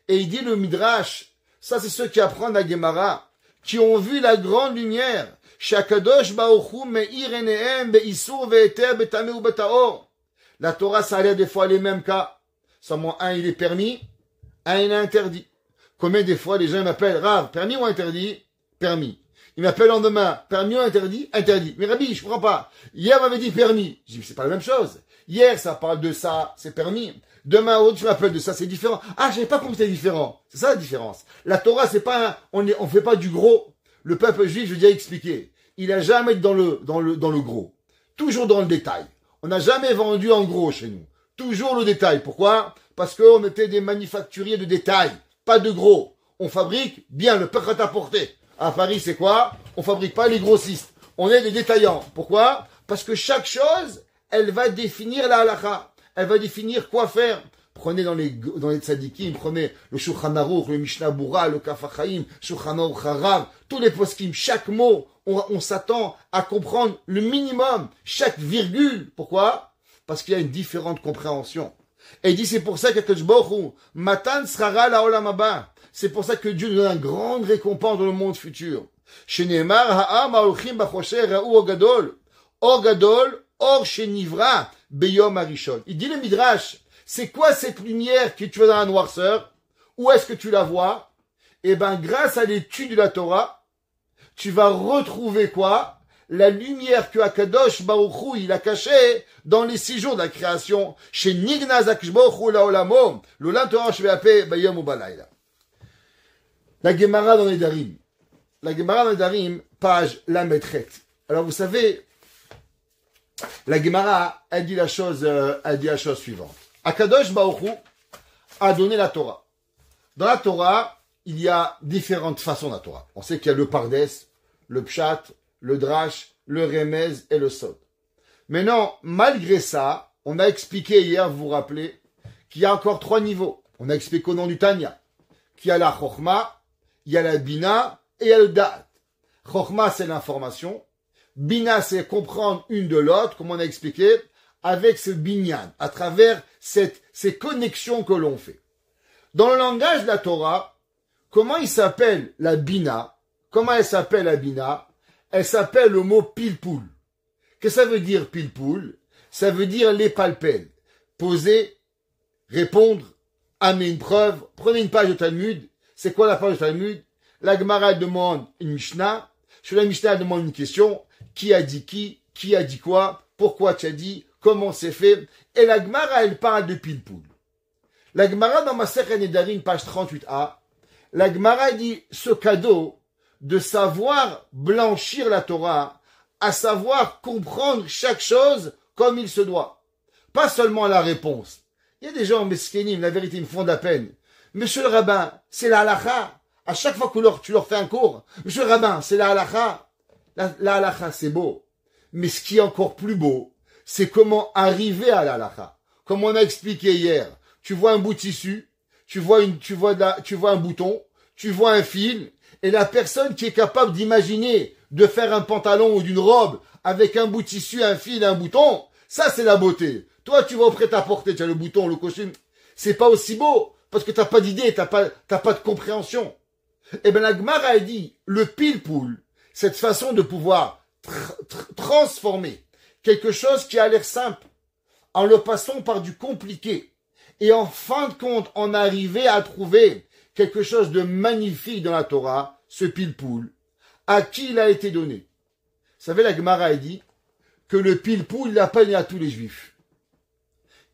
A: Et il dit le Midrash, ça c'est ceux qui apprennent la Gemara, qui ont vu la grande lumière. Shakadosh Baruch me'ir enehem be'isur ve'eter be'tameh ou be'taor. La Torah, ça a l'air des fois les mêmes cas. Seulement un, il est permis, un, il est interdit. Combien des fois les gens m'appellent, Rav, permis ou interdit? Permis. Il m'appelle en demain, permis ou interdit? Interdit. Mais Rabbi, je comprends pas. Hier, on m'avait dit permis. Je dis, c'est pas la même chose. Hier, ça parle de ça, c'est permis. Demain, autre, tu m'appelles de ça, c'est différent. Ah, je savais pas comment c'était différent. C'est ça la différence. La Torah, c'est pas, on fait pas du gros. Le peuple juif, je veux dire, expliquer. Il a jamais été dans le gros. Toujours dans le détail. On n'a jamais vendu en gros chez nous. Toujours le détail. Pourquoi? Parce qu'on était des manufacturiers de détail. Pas de gros. On fabrique bien le peuple à porter. À Paris, c'est quoi? On fabrique pas les grossistes. On est des détaillants. Pourquoi? Parce que chaque chose, elle va définir la halakha. elle va définir quoi faire. Prenez dans les tzadikim, prenez le Shulchan Aruch, le Mishnah Bura, le Kaf HaChaim, Shulchan Aruch Harav, tous les poskim, chaque mot, on s'attend à comprendre le minimum, chaque virgule. Pourquoi? Parce qu'il y a une différente compréhension. Et il dit, c'est pour ça qu'Akadosh Baruch Hu, Matan Srara la Olam Haba. C'est pour ça que Dieu nous donne une grande récompense dans le monde futur. Shenemar ha'am ha'olchim b'chosher ra'u or gadol. Or gadol, or shenivra beyom harishon. Il dit le Midrash, c'est quoi cette lumière que tu vois dans la noirceur? Où est-ce que tu la vois? Eh ben, grâce à l'étude de la Torah, tu vas retrouver quoi? La lumière que Akadosh Baruch Hu, il a cachée dans les 6 jours de la création. Chez Nignaz Akadosh Baruch Hu la Olamo, l'Olam Torah Shveapé Bayom ou Balayla. La Gemara dans les Darim. La Gemara dans les Darim, page la maîtrette. Alors vous savez, la Gemara a dit la chose suivante. Akadosh Baruch Hu a donné la Torah. Dans la Torah, il y a différentes façons de la Torah. On sait qu'il y a le Pardes, le Pshat, le Drash, le Remez et le Sod. Maintenant, malgré ça, on a expliqué hier, vous vous rappelez, qu'il y a encore 3 niveaux. On a expliqué au nom du Tanya, qu'il y a la Chokhma, il y a la Bina et il y a le Da'at. Chokhma, c'est l'information. Bina, c'est comprendre une de l'autre, comme on a expliqué, avec ce binyan, à travers ces connexions que l'on fait. Dans le langage de la Torah, comment il s'appelle la Bina? Comment elle s'appelle la Bina? Elle s'appelle le mot pilpoul. Qu'est-ce que ça veut dire pilpoul? Ça veut dire les palpels. Poser, répondre, amener une preuve. Prenez une page de Talmud. C'est quoi la page de Talmud? La Gemara demande une Mishnah. Sur la Mishnah, elle demande une question. Qui a dit qui a dit quoi? Pourquoi tu as dit? Comment c'est fait? Et la Gemara, elle parle de pilpoul. La Gemara dans Masechet Nedarim, page 38a, la Gemara dit ce cadeau de savoir blanchir la Torah, à savoir comprendre chaque chose comme il se doit. Pas seulement la réponse. Il y a des gens, meskenim, la vérité, ils me font de la peine. Monsieur le rabbin, c'est la halakha. À chaque fois que tu leur fais un cours, monsieur le rabbin, c'est la halakha. La halakha, c'est beau. Mais ce qui est encore plus beau, c'est comment arriver à la halakha. Comme on a expliqué hier, tu vois un bout de tissu, tu vois un bouton, tu vois un fil, et la personne qui est capable d'imaginer de faire un pantalon ou d'une robe avec un bout de tissu, un fil, un bouton, ça c'est la beauté. Toi, tu vas au prêt-à-porter, tu as le bouton, le costume, c'est pas aussi beau, parce que t'as pas d'idée, t'as pas de compréhension. Eh ben la Gemara a dit, le pile-poule, cette façon de pouvoir transformer quelque chose qui a l'air simple, en le passant par du compliqué, et en fin de compte, en arriver à trouver quelque chose de magnifique dans la Torah, ce pile-poule, à qui il a été donné. Vous savez, la Gemara a dit que le pile-poule, il n'a pas donné à tous les Juifs.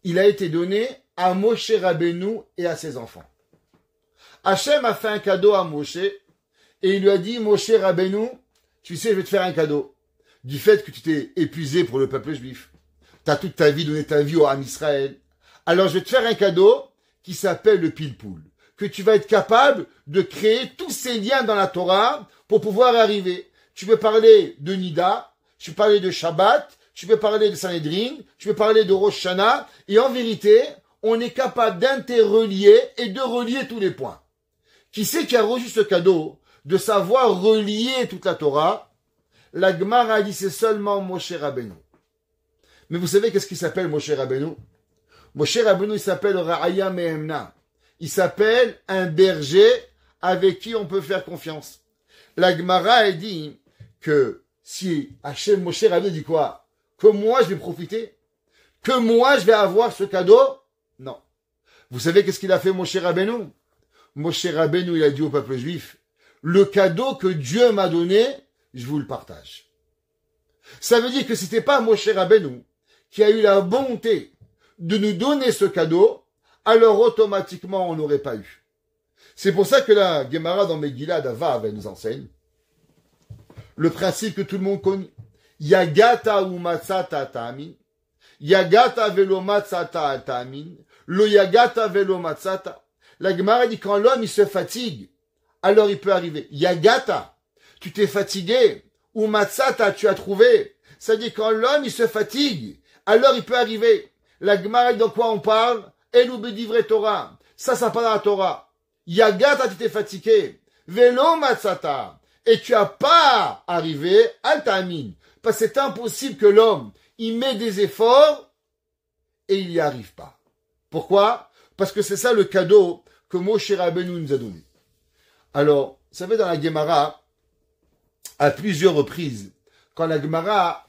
A: Il a été donné à Moshe Rabbeinu et à ses enfants. Hachem a fait un cadeau à Moshe, et il lui a dit, Moshe Rabbeinu, tu sais, je vais te faire un cadeau. Du fait que tu t'es épuisé pour le peuple juif. Tu as toute ta vie donné ta vie au Ham Israël. Alors je vais te faire un cadeau qui s'appelle le pile-poule. Que tu vas être capable de créer tous ces liens dans la Torah pour pouvoir arriver. Tu peux parler de Nida, tu peux parler de Shabbat, tu peux parler de Sanhedrin, tu peux parler de Rosh Hashanah, et en vérité, on est capable d'interrelier et de relier tous les points. Qui c'est qui a reçu ce cadeau de savoir relier toute la Torah? La Gemara a dit c'est seulement Moshe Rabbeinu. Mais vous savez qu'est-ce qu'il s'appelle Moshe Rabbeinu? Moshe Rabbeinu, il s'appelle Ra'aya Mehemna. Il s'appelle un berger avec qui on peut faire confiance. La Gemara a dit que si Hachem Moshe Rabbeinu dit quoi? Que moi je vais profiter? Que moi je vais avoir ce cadeau? Non. Vous savez qu'est-ce qu'il a fait Moshe Rabbeinu? Moshe Rabbeinu, il a dit au peuple juif, le cadeau que Dieu m'a donné, je vous le partage. Ça veut dire que c'était pas Moshe Rabbeinu qui a eu la bonté de nous donner ce cadeau, alors automatiquement on n'aurait pas eu. C'est pour ça que la Gemara dans Megillah d'Avav, elle nous enseigne le principe que tout le monde connaît. Yagata ou matzata ta'amin. Yagata velo matzata ta'amin. Lo yagata velo matzata. La Gemara dit quand l'homme il se fatigue, alors il peut arriver. Yagata, tu t'es fatigué. Ou matzata, tu as trouvé. Ça dit quand l'homme il se fatigue, alors il peut arriver. La Gemara, de quoi on parle? Elou bedivre Torah. Ça parle à la Torah. Yagata, tu t'es fatigué. Velo matzata. Et tu as pas arrivé à ta'amin. Parce que c'est impossible que l'homme, il met des efforts et il n'y arrive pas. Pourquoi? Parce que c'est ça le cadeau que Moshe Rabbeinu nous a donné. Alors, vous savez, dans la Gemara, à plusieurs reprises, quand la Gemara,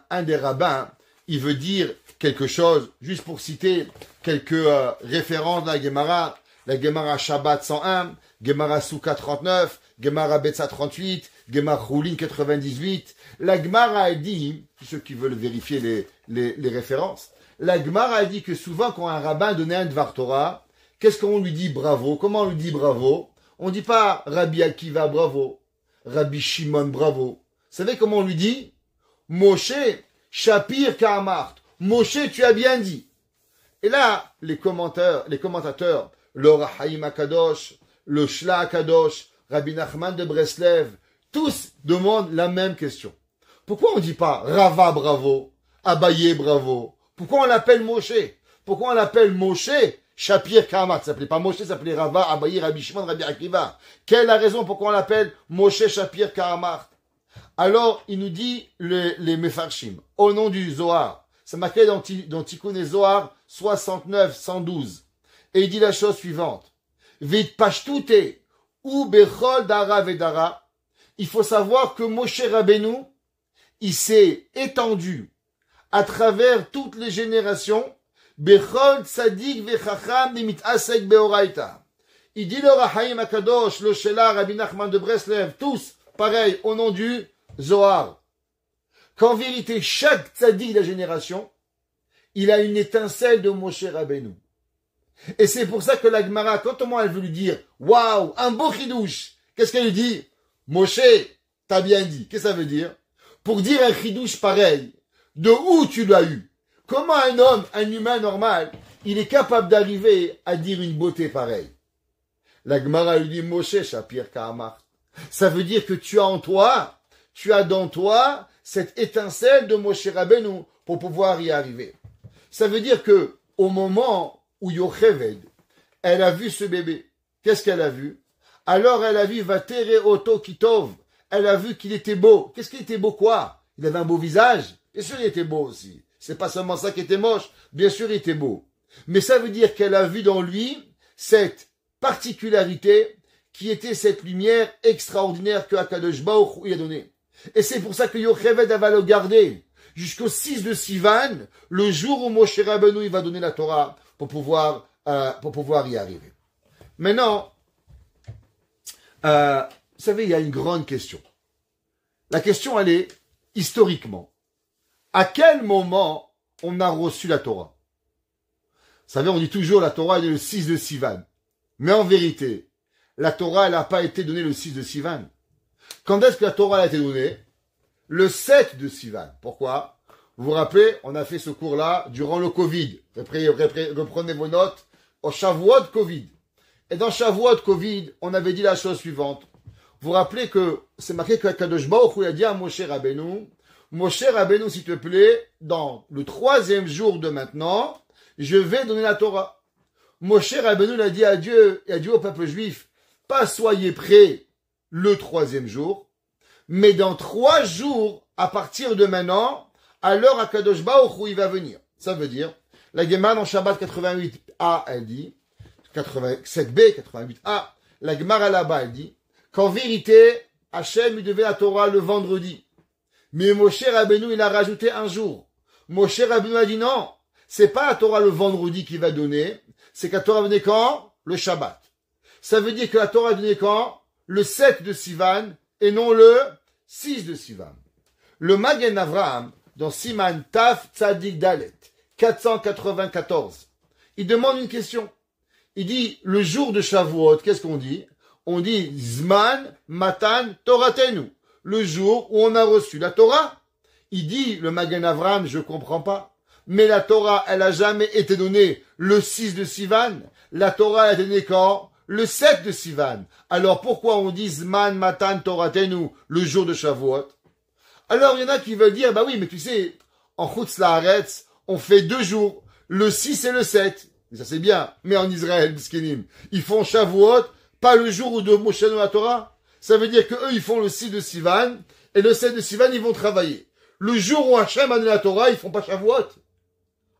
A: un des rabbins, il veut dire quelque chose, juste pour citer quelques références dans la Gemara Shabbat 101, Gemara Souka 39, Gemara Betsa 38, Gemara Choulin 98. La Gemara a dit, tous ceux qui veulent vérifier les références, la Gemara a dit que souvent quand un rabbin donnait un Dvar Torah, qu'est-ce qu'on lui dit bravo? Comment on lui dit bravo? On ne dit pas Rabbi Akiva bravo, Rabbi Shimon bravo. Vous savez comment on lui dit? Moshe, Shapir Ka'amart. Moshe, tu as bien dit. Et là, les commentateurs, le Rahaim Akadosh, le Shla Akadosh, Rabbi Nachman de Breslev, tous demandent la même question. Pourquoi on ne dit pas Rava bravo, Abaye bravo? Pourquoi on l'appelle Moshe? Pourquoi on l'appelle Moshe Shapir Ka'amart? Ça s'appelait pas Moshe, ça s'appelait Rava, Abaye, Rabbi Shimon, Rabbi Akiva. Quelle est la raison pourquoi on l'appelle Moshe Shapir Ka'amart? Alors, il nous dit les Mefarshim, au nom du Zohar. C'est marqué dans Tikkun et Zohar 69, 112. Et il dit la chose suivante. Vit pashtute ou bechol dara vedara. Il faut savoir que Moshe Rabbeinu, il s'est étendu à travers toutes les générations. Bechol tzadik vechacham nimit asek beoraita. Il dit le Rahaim Akadosh, le Shela, Rabbi Nachman de Breslev, tous, pareil, au nom du Zohar. Qu'en vérité, chaque tzaddik de la génération, il a une étincelle de Moshe Rabbeinu. Et c'est pour ça que la Gemara, quand elle veut lui dire, waouh, un beau chidouche, qu'est-ce qu'elle lui dit? Moshe, t'as bien dit. Qu'est-ce que ça veut dire? Pour dire un chidouche pareil, de où tu l'as eu? Comment un homme, un humain normal, il est capable d'arriver à dire une beauté pareille? La Gemara lui dit, Moshe Shapir Ka'amart. Ça veut dire que tu as dans toi cette étincelle de Moshe Rabbeinu pour pouvoir y arriver. Ça veut dire que au moment où Yocheved, elle a vu ce bébé, qu'est-ce qu'elle a vu? Alors elle a vu Vatere Oto Kitov. Elle a vu qu'il était beau. Qu'est-ce qu'il était beau quoi? Il avait un beau visage. Bien sûr il était beau aussi. C'est pas seulement ça qui était moche. Bien sûr il était beau. Mais ça veut dire qu'elle a vu dans lui cette particularité qui était cette lumière extraordinaire que Akadosh Baruch Hu lui a donnée. Et c'est pour ça que Yocheved va le garder jusqu'au 6 de Sivan, le jour où Moshe Rabbeinu il va donner la Torah pour pouvoir y arriver. Maintenant, vous savez, il y a une grande question. La question, elle est historiquement. À quel moment on a reçu la Torah? Vous savez, on dit toujours la Torah est le 6 de Sivan. Mais en vérité, la Torah, elle n'a pas été donnée le 6 de Sivan. Quand est-ce que la Torah a été donnée? Le 7 de Sivan. Pourquoi? Vous vous rappelez, on a fait ce cours-là durant le Covid. Reprenez vos notes. Au Shavuot Covid. Et dans Shavuot Covid, on avait dit la chose suivante. Vous vous rappelez que c'est marqué que Kadosh Baruch Hu a dit à Moshe Rabbeinu, s'il te plaît, dans le 3e jour de maintenant, je vais donner la Torah. Moshe Rabbeinu l'a dit à Dieu et a dit au peuple juif, pas soyez prêts le 3e jour, mais dans 3 jours, à partir de maintenant, alors Akadosh Baruch Hu il va venir. Ça veut dire, la Gemara dans Shabbat 88a, elle dit, 87b, 88a, la Gemara là-bas, elle dit, qu'en vérité, Hachem, il devait la Torah le vendredi. Mais Moshe Rabbeinu, il a rajouté un jour. Moshe Rabbeinu a dit non, c'est pas la Torah le vendredi qu'il va donner, c'est que la Torah venait quand? Le Shabbat. Ça veut dire que la Torah venait quand? Le 7 de Sivan, et non le 6 de Sivan. Le Magen Avraham, dans Siman Taf Tzadik Dalet, 494, il demande une question. Il dit, le jour de Shavuot, qu'est-ce qu'on dit? On dit, Zman Matan Toratenu, le jour où on a reçu la Torah. Il dit, le Magen Avraham, je comprends pas. Mais la Torah, elle a jamais été donnée le 6 de Sivan. La Torah, elle a été donnée quand? Le 7 de Sivan. Alors pourquoi on dit Zman Matan Toratenu, le jour de Shavuot? Alors il y en a qui veulent dire, bah oui, mais tu sais, en Chutz Laaretz, on fait 2 jours. le 6 et le 7. Ça c'est bien. Mais en Israël, Biskinim, ils font Shavuot, pas le jour où de Moshe dans la Torah. Ça veut dire que eux, ils font le 6 de Sivan, et le 7 de Sivan, ils vont travailler. Le jour où Hachem a donné la Torah, ils font pas Shavuot.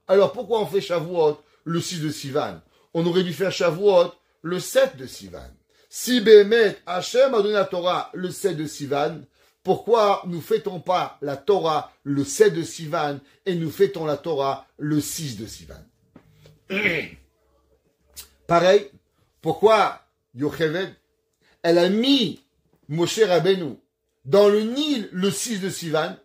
A: Alors pourquoi on fait Shavuot le 6 de Sivan? On aurait dû faire Shavuot le 7 de Sivan. Si Bémet, Hachem a donné la Torah le 7 de Sivan, pourquoi nous fêtons pas la Torah le 7 de Sivan et nous fêtons la Torah le 6 de Sivan? Pareil, pourquoi Yocheved, elle a mis Moshe Rabbeinu dans le Nil le 6 de Sivan,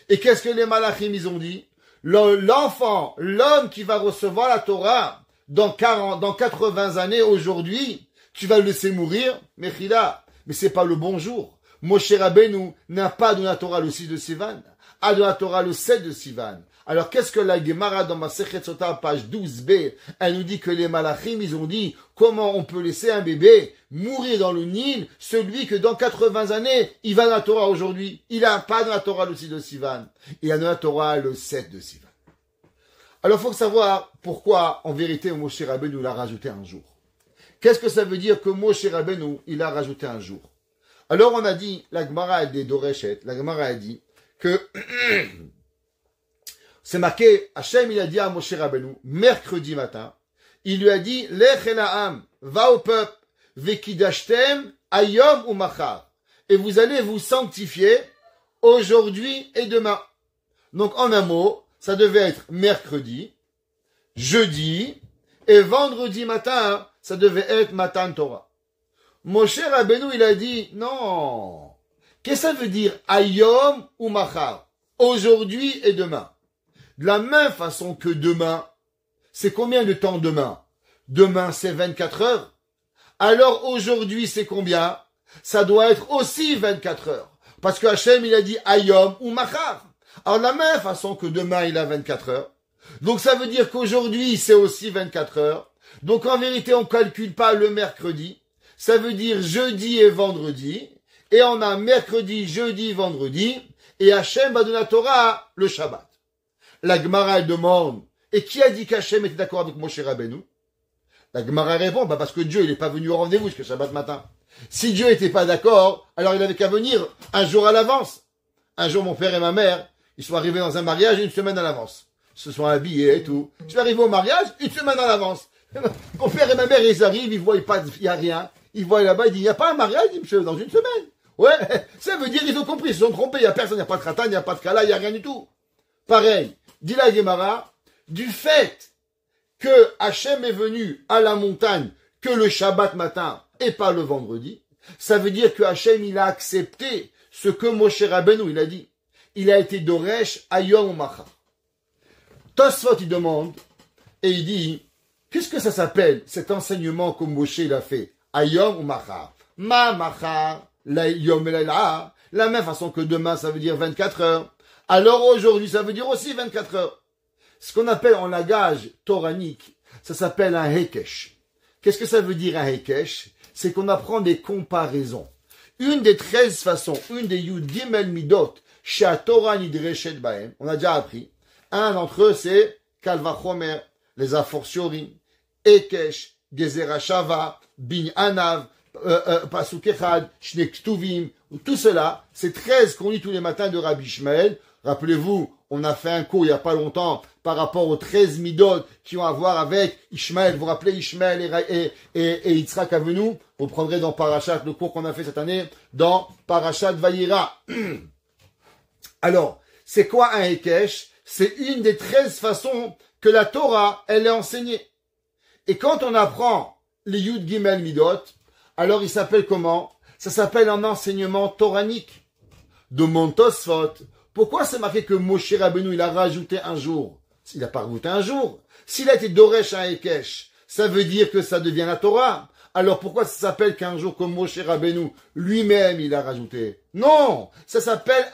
A: et qu'est-ce que les Malachim ils ont dit? L'enfant, l'homme qui va recevoir la Torah dans 80 années aujourd'hui, tu vas le laisser mourir, Mechila, mais c'est pas le bon jour. Moshe Rabbeinu n'a pas donné la Torah le 6 de Sivan, a donné la Torah le 7 de Sivan. Alors qu'est-ce que la Gemara dans Masechet Sota, page 12b, elle nous dit que les Malachim, ils ont dit comment on peut laisser un bébé mourir dans le Nil, celui que dans 80 années, il va dans la Torah aujourd'hui. Il n'a pas dans la Torah le 6 de Sivan, il a dans la Torah le 7 de Sivan. Alors il faut savoir pourquoi en vérité Moshe Rabbeinu l'a rajouté un jour. Qu'est-ce que ça veut dire que Moshe Rabbeinu, il a rajouté un jour? Alors on a dit, la Gemara a des Doreshet, la Gemara a dit que c'est marqué, Hachem il a dit à Moshe Rabbeinu, mercredi matin, il lui a dit, Lech el ha'am, va au peuple, vekidashtem ayom ou machar, et vous allez vous sanctifier aujourd'hui et demain. Donc en un mot, ça devait être mercredi, jeudi, et vendredi matin, ça devait être Matan Torah. Moshe Rabbeinu, il a dit, non. Qu'est-ce que ça veut dire, ayom ou machar? Aujourd'hui et demain. De la même façon que demain, c'est combien de temps demain? Demain, c'est 24 heures. Alors aujourd'hui, c'est combien? Ça doit être aussi 24 heures. Parce que Hachem, il a dit ayom ou machar. Alors de la même façon que demain, il a 24 heures. Donc ça veut dire qu'aujourd'hui, c'est aussi 24 heures. Donc en vérité, on ne calcule pas le mercredi. Ça veut dire jeudi et vendredi. Et on a mercredi, jeudi, vendredi. Et Hachem va donner la Torah le Shabbat. La Gemara demande, et qui a dit qu'Hachem était d'accord avec Moshe Rabbeinu? La Gemara répond, parce que Dieu, il n'est pas venu au rendez-vous jusqu'à Shabbat matin. Si Dieu n'était pas d'accord, alors il avait qu'à venir un jour à l'avance. Un jour, mon père et ma mère, ils sont arrivés dans un mariage une semaine à l'avance. Ils se sont habillés et tout. Je suis arrivé au mariage une semaine à l'avance. Mon père et ma mère, ils arrivent, ils voient pas, il n'y a rien. Ils voient là-bas, ils disent, il n'y a pas un mariage, il me dans une semaine. Ouais, ça veut dire, ils ont compris, ils se sont trompés, il n'y a personne, il n'y a pas de khatan, il n'y a pas de kala, il n'y a rien du tout. Pareil, dit la Gemara, du fait que Hachem est venu à la montagne que le Shabbat matin et pas le vendredi, ça veut dire que Hachem, il a accepté ce que Moshe Rabbeinu, il a dit. Il a été Doresh Ayom Macha. Tosfot, il demande, et il dit, qu'est-ce que ça s'appelle, cet enseignement que Moshe, il a fait? Ayom Macha. Ma Macha, la Yom Elaila. La même façon que demain, ça veut dire 24 heures. Alors aujourd'hui, ça veut dire aussi 24 heures. Ce qu'on appelle en langage toranique, ça s'appelle un hekesh. Qu'est-ce que ça veut dire un hekesh? C'est qu'on apprend des comparaisons. Une des 13 façons, une des Yud Gimel Midot, Shea Torah Nidreshet Bahem, on a déjà appris. Un d'entre eux, c'est Kalvachomer, les afortiori, Hekesh, Gezerah Shava, Bin Anav, Pasuk Echad, Shne Ktuvim, tout cela, c'est 13 qu'on lit tous les matins de Rabbi Ishmael. Rappelez-vous, on a fait un cours il n'y a pas longtemps par rapport aux 13 midot qui ont à voir avec Ishmael. Vous vous rappelez Ishmael et Yitzhak Avenu? Vous prendrez dans Parashat, le cours qu'on a fait cette année, dans Parashat Vayera. Alors, c'est quoi un Hekesh? C'est une des 13 façons que la Torah, elle est enseignée. Et quand on apprend les Yud Gimel Midot, alors il s'appelle comment? Ça s'appelle un enseignement toranique. De Tosfot. Pourquoi c'est marqué que Moshe Rabbeinu, il a rajouté un jour? Il n'a pas rajouté un jour. S'il a été Doresh à Hekesh, ça veut dire que ça devient la Torah. Alors pourquoi ça s'appelle qu'un jour que Moshe Rabbeinu, lui-même, il a rajouté? Non! Ça s'appelle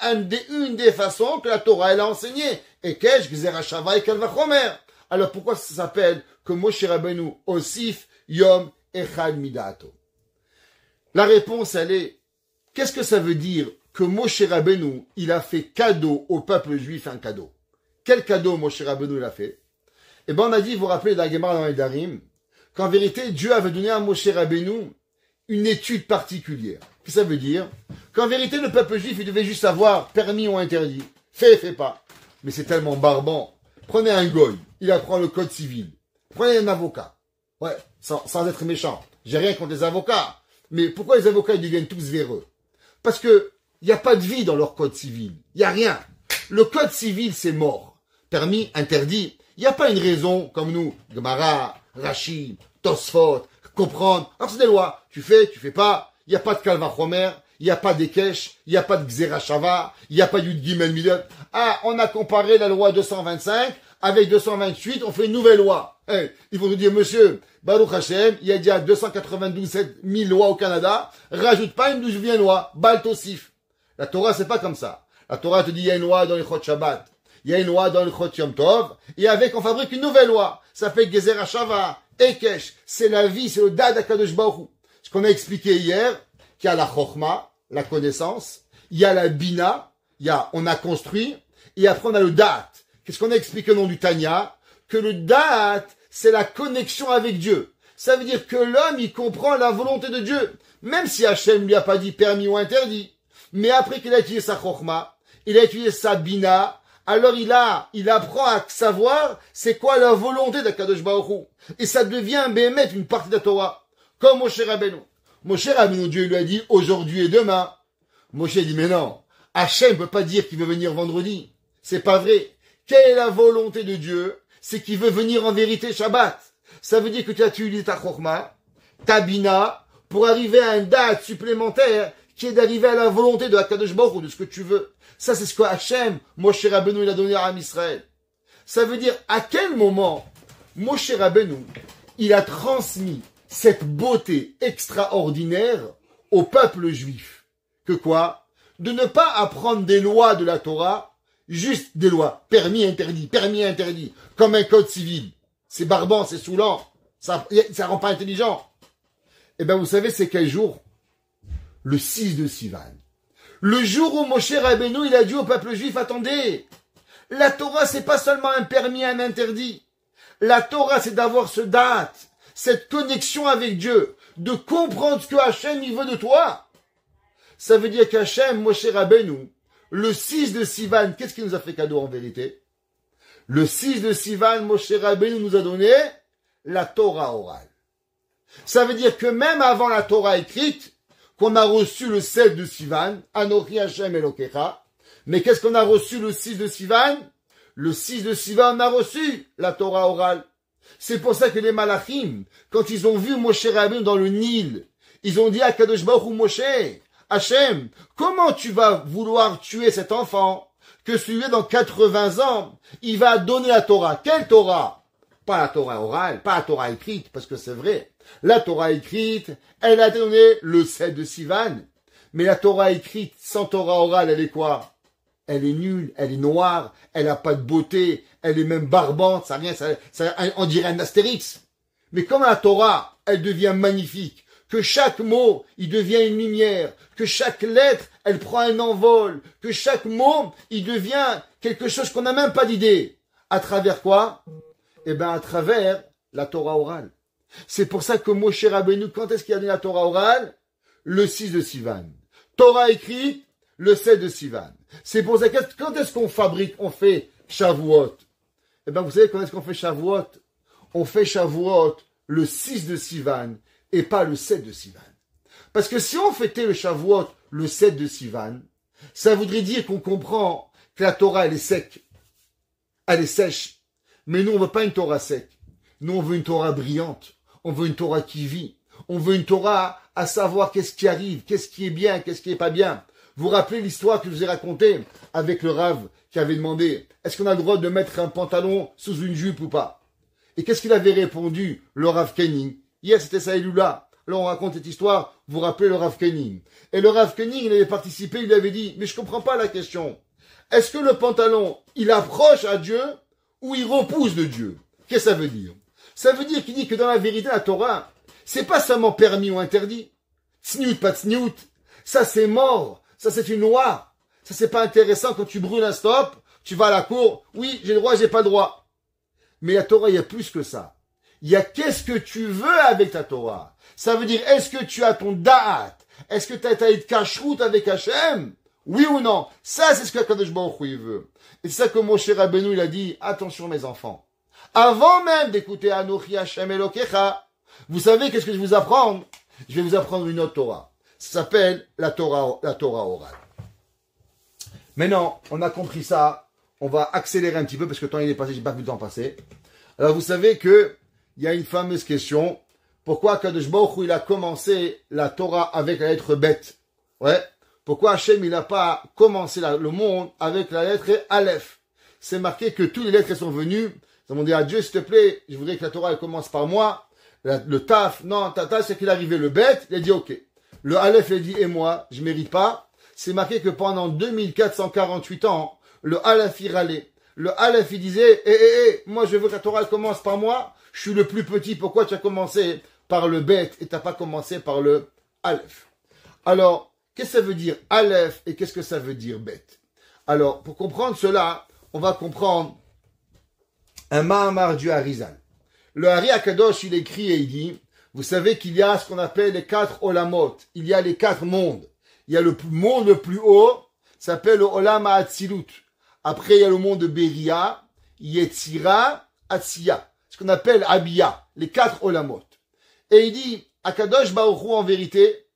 A: une des façons que la Torah, elle a enseigné. Hekesh, Gezerah Shava et Kalvachomer. Alors pourquoi ça s'appelle que Moshe Rabbeinu, Osif, Yom, Echad Midato? La réponse, elle est, qu'est-ce que ça veut dire que Moshe Rabbeinu, il a fait cadeau au peuple juif un cadeau? Quel cadeau Moshe Rabbeinu il a fait? Eh ben, on a dit, vous vous rappelez dans la Gemara dans les Darim, qu'en vérité, Dieu avait donné à Moshe Rabbeinu une étude particulière. Qu'est-ce que ça veut dire? Qu'en vérité, le peuple juif, il devait juste savoir permis ou interdit. Fais pas. Mais c'est tellement barbant. Prenez un goy, il apprend le code civil. Prenez un avocat. Ouais, sans être méchant. J'ai rien contre les avocats. Mais pourquoi les avocats, ils deviennent tous véreux? Parce que, il n'y a pas de vie dans leur code civil. Il n'y a rien. Le code civil, c'est mort. Permis, interdit. Il n'y a pas une raison, comme nous, Gemara, Rashi, Tosfot, comprendre. Alors c'est des lois. Tu fais pas. Il n'y a pas de Kalvachomer. Il n'y a pas d'Ekesh. Il n'y a pas de Xerashava. Il n'y a pas du Gimel Midot. Ah, on a comparé la loi 225 avec 228. On fait une nouvelle loi. Hey, ils vont nous dire, monsieur, Baruch Hashem, il y a déjà 292 000 lois au Canada. Rajoute pas une nouvelle loi. Baltosif. La Torah, c'est pas comme ça. La Torah te dit, il y a une loi dans les Chot Shabbat. Il y a une loi dans le Chot Yom Tov. Et avec, on fabrique une nouvelle loi. Ça fait Gezer Hashava, Ekesh. C'est la vie, c'est le Dad HaKadosh Baruch Hu. Ce qu'on a expliqué hier, qu'il y a la Chochma, la connaissance. Il y a la Bina. On a construit. Et après, on a le Dat. Qu'est-ce qu'on a expliqué au nom du Tanya? Que le Dat, c'est la connexion avec Dieu. Ça veut dire que l'homme, il comprend la volonté de Dieu. Même si Hachem lui a pas dit permis ou interdit. Mais après qu'il a utilisé sa Chochma, il a utilisé sa Bina, alors il apprend à savoir c'est quoi la volonté d'Akadosh Baruch Hu. Et ça devient bémet une partie de la Torah. Comme Moshe Rabbeinu. Moshe Rabbeinu, Dieu lui a dit aujourd'hui et demain. Moshe dit mais non, Hachem ne peut pas dire qu'il veut venir vendredi. C'est pas vrai. Quelle est la volonté de Dieu? C'est qu'il veut venir en vérité Shabbat. Ça veut dire que tu as utilisé ta Chochma, ta Bina, pour arriver à un date supplémentaire qui est d'arriver à la volonté de Akadosh Baruch Hu, de ce que tu veux. Ça, c'est ce que Hachem, Moshe Rabbeinu, il a donné à Am Israël. Ça veut dire, à quel moment Moshe Rabbeinu, il a transmis cette beauté extraordinaire au peuple juif? Que quoi? De ne pas apprendre des lois de la Torah, juste des lois. Permis, interdit. Comme un code civil. C'est barbant, c'est saoulant. Ça rend pas intelligent. Eh ben, vous savez, c'est quel jour? Le 6 de Sivan. Le jour où Moshe Rabbeinu, il a dit au peuple juif, attendez, la Torah, c'est pas seulement un permis, un interdit. La Torah, c'est d'avoir ce date, cette connexion avec Dieu, de comprendre ce que Hachem, il veut de toi. Ça veut dire qu'Hachem, Moshe Rabbeinu, le 6 de Sivan, qu'est-ce qu'il nous a fait cadeau en vérité? Le 6 de Sivan, Moshe Rabbeinu nous a donné la Torah orale. Ça veut dire que même avant la Torah écrite, qu'on a reçu le 7 de Sivan, Anochi Hashem Elokecha, mais qu'est-ce qu'on a reçu le 6 de Sivan? Le 6 de Sivan, on a reçu la Torah orale. C'est pour ça que les Malachim, quand ils ont vu Moshe Rabbeinu dans le Nil, ils ont dit à Kadosh Baruch Hu, Moshe, Hashem, comment tu vas vouloir tuer cet enfant que celui dans 80 ans, il va donner la Torah? Quelle Torah? Pas la Torah orale, pas la Torah écrite, parce que c'est vrai. La Torah écrite, elle a été donnée le 7 de Sivan. Mais la Torah écrite sans Torah orale, elle est quoi? Elle est nulle, elle est noire, elle n'a pas de beauté, elle est même barbante, on dirait un Astérix. Mais comme la Torah, elle devient magnifique, que chaque mot, il devient une lumière, que chaque lettre, elle prend un envol, que chaque mot, il devient quelque chose qu'on n'a même pas d'idée. À travers quoi? Eh bien, à travers la Torah orale. C'est pour ça que Moshe Rabbeinu, quand est-ce qu'il a donné la Torah orale? Le 6 de Sivan. Torah écrite, le 7 de Sivan. C'est pour ça que quand est-ce qu'on fabrique, on fait Shavuot? Eh bien, vous savez quand est-ce qu'on fait Shavuot? On fait Shavuot le 6 de Sivan et pas le 7 de Sivan. Parce que si on fêtait le Shavuot le 7 de Sivan, ça voudrait dire qu'on comprend que la Torah, elle est sec. Elle est sèche. Mais nous, on veut pas une Torah sec. Nous, on veut une Torah brillante. On veut une Torah qui vit. On veut une Torah à savoir qu'est-ce qui arrive, qu'est-ce qui est bien, qu'est-ce qui est pas bien. Vous vous rappelez l'histoire que je vous ai racontée avec le Rav qui avait demandé est-ce qu'on a le droit de mettre un pantalon sous une jupe ou pas? Et qu'est-ce qu'il avait répondu, le Rav Kenning? Hier, c'était ça là. Alors on raconte cette histoire, vous vous rappelez le Rav Kenning. Et le Rav Kenning, il avait participé, il avait dit mais je comprends pas la question. Est-ce que le pantalon, il approche à Dieu ou il repousse de Dieu? Qu'est-ce que ça veut dire? Ça veut dire qu'il dit que dans la vérité, la Torah, c'est pas seulement permis ou interdit. Tsniout, pas tsniout. Ça, c'est mort. Ça, c'est une loi. Ça, c'est pas intéressant quand tu brûles un stop, tu vas à la cour. Oui, j'ai le droit, j'ai pas le droit. Mais la Torah, il y a plus que ça. Il y a qu'est-ce que tu veux avec ta Torah. Ça veut dire, est-ce que tu as ton da'at? Est-ce que tu as été kashrut avec Hachem? Oui ou non? Ça, c'est ce que Kadosh Baruch Hu veut. Et c'est ça que Moshe Rabbeinu, il a dit, attention mes enfants. Avant même d'écouter Anochi Hachem Elokecha, vous savez qu'est-ce que je vais vous apprendre? Je vais vous apprendre une autre Torah. Ça s'appelle la Torah orale. Maintenant, on a compris ça. On va accélérer un petit peu parce que le temps il est passé, j'ai pas vu le temps passer. Alors vous savez que il y a une fameuse question. Pourquoi Kadosh Baruch Hu, il a commencé la Torah avec la lettre bête? Ouais. Pourquoi Hachem, il n'a pas commencé le monde avec la lettre Aleph? C'est marqué que toutes les lettres sont venues. Ils ont dit à Dieu, s'il te plaît, je voudrais que la Torah elle commence par moi. Le taf, non, tata, c'est qu'il est arrivé le bête. Il a dit ok. Le Aleph, il a dit et moi, je mérite pas. C'est marqué que pendant 2448 ans, le Aleph, il râlait. Le Aleph, il disait, moi je veux que la Torah elle commence par moi. Je suis le plus petit. Pourquoi tu as commencé par le bête et t'as pas commencé par le Aleph? Alors, qu'est-ce que ça veut dire Aleph et qu'est-ce que ça veut dire bête? Alors, pour comprendre cela, on va comprendre un Mahamar du Harizal. Le Hari Akadosh, il écrit et il dit, vous savez qu'il y a ce qu'on appelle les 4 Olamot. Il y a les 4 mondes. Il y a le monde le plus haut, ça s'appelle le Olam HaAtzilut. Après, il y a le monde de Beria, Yetzira, Atziya. Ce qu'on appelle Abia, les 4 Olamot. Et il dit, Akadosh Baruch Hu, en vérité,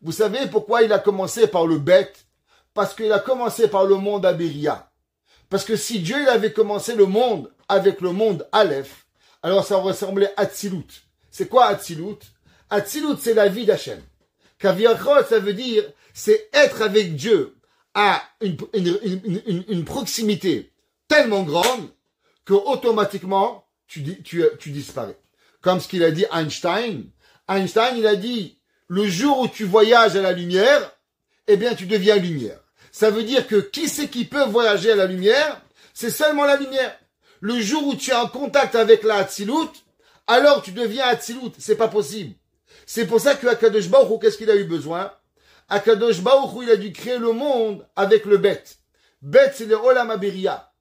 A: vous savez pourquoi il a commencé par le bête? Parce qu'il a commencé par le monde Aberia. Parce que si Dieu il avait commencé le monde avec le monde Aleph, alors ça ressemblait à Atzilut. C'est quoi Atzilut? Atzilut, c'est la vie d'Hachem. Kaviachot, ça veut dire, c'est être avec Dieu à une proximité tellement grande que automatiquement tu disparais. Comme ce qu'il a dit Einstein. Einstein, il a dit, le jour où tu voyages à la lumière, eh bien, tu deviens lumière. Ça veut dire que qui c'est qui peut voyager à la lumière? C'est seulement la lumière. Le jour où tu es en contact avec la Hatzilut, alors tu deviens Hatzilut. C'est pas possible. C'est pour ça que Akadosh Baruch Hu, qu'est-ce qu'il a eu besoin? Akadosh Baruch Hu, il a dû créer le monde avec le bête. Bête, c'est le Olam Aberia.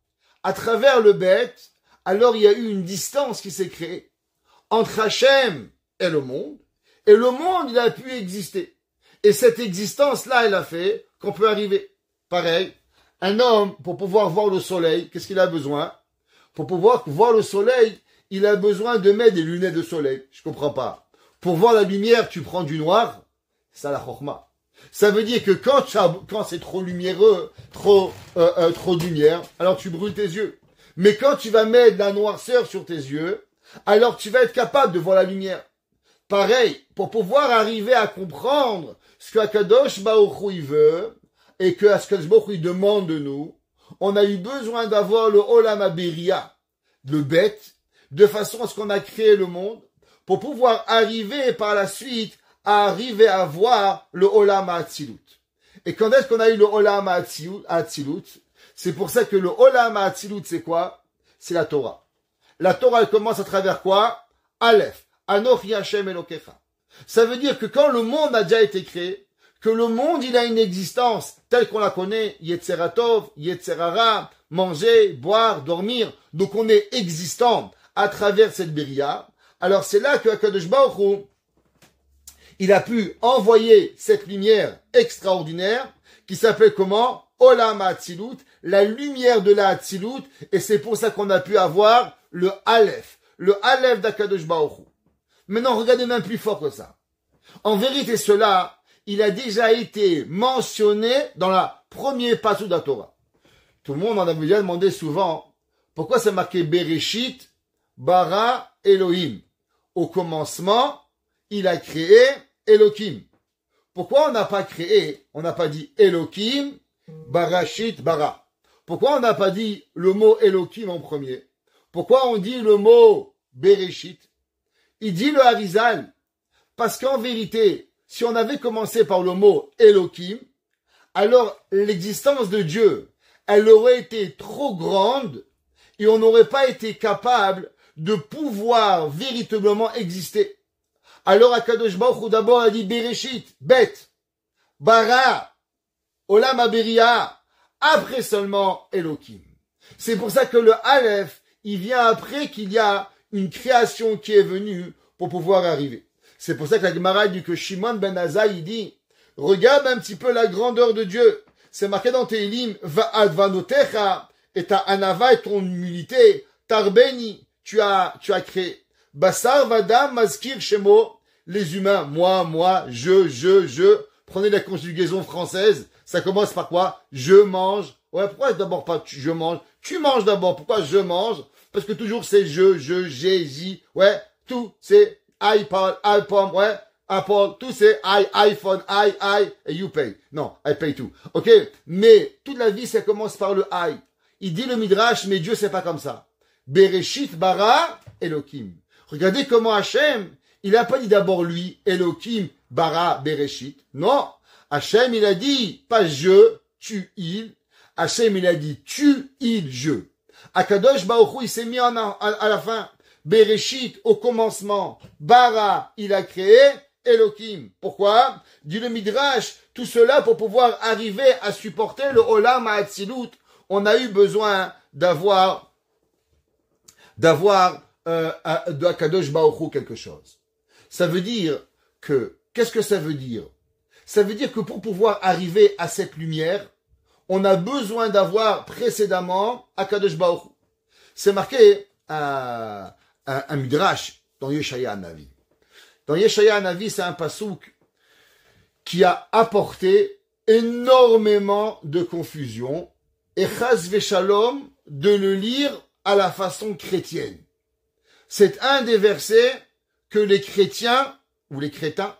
A: À travers le bête, alors il y a eu une distance qui s'est créée entre Hachem et le monde il a pu exister. Et cette existence-là, elle a fait qu'on peut arriver. Pareil, un homme, pour pouvoir voir le soleil, qu'est-ce qu'il a besoin? Pour pouvoir voir le soleil, il a besoin de mettre des lunettes de soleil. Je comprends pas. Pour voir la lumière, tu prends du noir. C'est ça la chorma. Ça veut dire que quand c'est trop lumiéreux, trop de lumière, alors tu brûles tes yeux. Mais quand tu vas mettre de la noirceur sur tes yeux, alors tu vas être capable de voir la lumière. Pareil, pour pouvoir arriver à comprendre ce que Akadosh Baruch Hu veut et que Akadosh Baruch Hu demande de nous, on a eu besoin d'avoir le Olam Aberia, le bête, de façon à ce qu'on a créé le monde, pour pouvoir arriver par la suite à arriver à voir le Olam HaAtzilut. Et quand est-ce qu'on a eu le Olam HaAtzilut? C'est pour ça que le Olam HaAtzilut, c'est quoi? C'est la Torah. La Torah, elle commence à travers quoi? Aleph. Anochi Hashem Elokecha. Ça veut dire que quand le monde a déjà été créé, que le monde, il a une existence telle qu'on la connaît, Yetzeratov, Yetzerara, manger, boire, dormir, donc on est existant à travers cette Beria, alors c'est là que Akadosh Baruch Hu, il a pu envoyer cette lumière extraordinaire qui s'appelle comment? Olam HaAtzilut, la lumière de la Hatzilut, et c'est pour ça qu'on a pu avoir le Aleph d'Akadosh Baruch Hu. Maintenant, regardez même plus fort que ça. En vérité, cela, il a déjà été mentionné dans la première passage de la Torah. Tout le monde en a déjà demandé souvent, pourquoi c'est marqué Bereshit, Bara, Elohim? Au commencement, il a créé Elohim. Pourquoi on n'a pas dit Elohim, Barashit, Bara? Pourquoi on n'a pas dit le mot Elohim en premier? Pourquoi on dit le mot Bereshit? Il dit le Harizal, parce qu'en vérité, si on avait commencé par le mot Elohim, alors l'existence de Dieu, elle aurait été trop grande et on n'aurait pas été capable de pouvoir véritablement exister. Alors Akadosh Baruch Hu d'abord a dit Bereshit, bête, Bara, Olam Aberia, après seulement Elohim. C'est pour ça que le Aleph, il vient après qu'il y a une création qui est venue pour pouvoir arriver. C'est pour ça que la Gemara dit que Shimon ben Azai, il dit, regarde un petit peu la grandeur de Dieu. C'est marqué dans Tehillim, Va'advanotecha, et ta anava et ton humilité, Tarbeni, tu as créé. Basar vadam mazkir shemo, les humains, moi, je. Prenez la conjugaison française, ça commence par quoi? Je mange. Ouais, pourquoi d'abord pas je mange? Tu manges d'abord, pourquoi je mange? Parce que toujours c'est j'ai, j'y, ouais, tout c'est iPod, ouais, Apple, tout c'est iPhone, I, et you pay. Non, I pay too. Ok? Mais toute la vie, ça commence par le I. Il dit le Midrash, mais Dieu c'est pas comme ça. Bereshit bara Elohim. Regardez comment Hachem, il a pas dit d'abord lui, Elohim, bara, Bereshit. Non. Hachem, il a dit, pas je, tu, il. Hachem, il a dit, tu, il, je. Akadosh Baruch Hu, il s'est mis à la fin. Bereshit, au commencement. Bara, il a créé. Elohim. Pourquoi? Dit le Midrash, tout cela pour pouvoir arriver à supporter le Olam HaAtzilut. On a eu besoin d'avoir de Akadosh Baruch Hu quelque chose. Ça veut dire que, qu'est-ce que ça veut dire? Ça veut dire que pour pouvoir arriver à cette lumière, on a besoin d'avoir précédemment Akadosh Baruch Hu. C'est marqué un Midrash dans Yeshaya Hanavi. Dans Yeshaya Hanavi, c'est un pasouk qui a apporté énormément de confusion et chas v'shalom de le lire à la façon chrétienne. C'est un des versets que les chrétiens ou les crétins,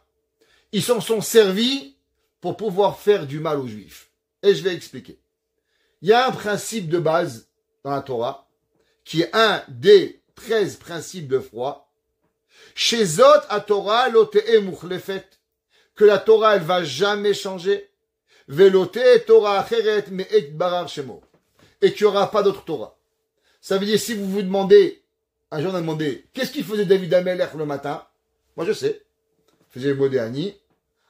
A: ils s'en sont servis pour pouvoir faire du mal aux juifs. Et je vais expliquer. Il y a un principe de base dans la Torah qui est un des 13 principes de foi. Chez Zot à Torah, l'otee mukhlefet, que la Torah, elle va jamais changer. Velote Torah acheret me'et barar shemo. Et qu'il n'y aura pas d'autre Torah. Ça veut dire, si vous vous demandez, un jour on a demandé, qu'est-ce qu'il faisait David Amelech le matin? Moi je sais. Il faisait Modéani,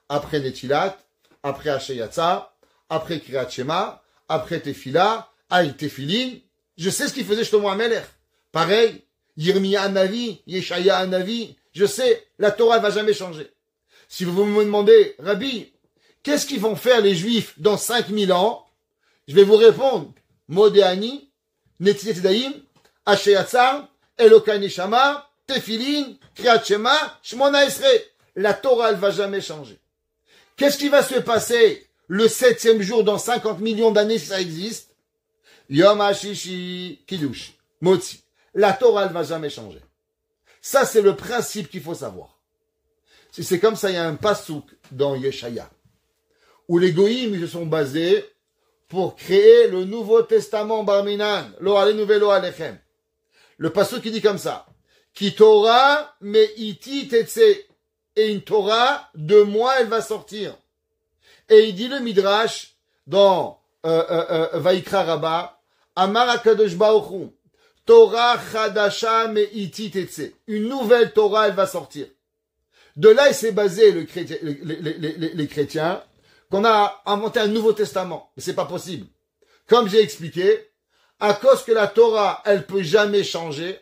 A: après Netilat, après Hasheyatsa, après Kriyat Shema, après Tefila, Tefilin. Je sais ce qu'il faisait Shlomo Amelech. Pareil, Yirmiya Hanavi, Yeshaya Hanavi, je sais, la Torah ne va jamais changer. Si vous me demandez, Rabbi, qu'est-ce qu'ils vont faire les Juifs dans 5000 ans? Je vais vous répondre, Modéani, Netilat Tedaim, Hasheyatsa, Elokai Neshama, Tefilin, Kriyat Shema, Shmona Esrei. La Torah, elle va jamais changer. Qu'est-ce qui va se passer le 7e jour dans 50 millions d'années si ça existe? Yom HaShishi, Kiddush, Motzi. La Torah, elle va jamais changer. Ça, c'est le principe qu'il faut savoir. Si c'est comme ça, il y a un pasouk dans Yeshaya, où les goïms, ils se sont basés pour créer le Nouveau Testament Barminan, Lo Alenu Lo Alechem. Le pasouk qui dit comme ça, Ki Torah me'iti tetse, et une Torah de moi, elle va sortir. Et il dit le Midrash dans Vaikra Rabba, Amar HaKadosh Baruch Hu, Torah Chadasha me'iti tetse. Une nouvelle Torah, elle va sortir. De là, il s'est basé les chrétiens qu'on a inventé un Nouveau Testament. Mais c'est pas possible. Comme j'ai expliqué, à cause que la Torah, elle peut jamais changer,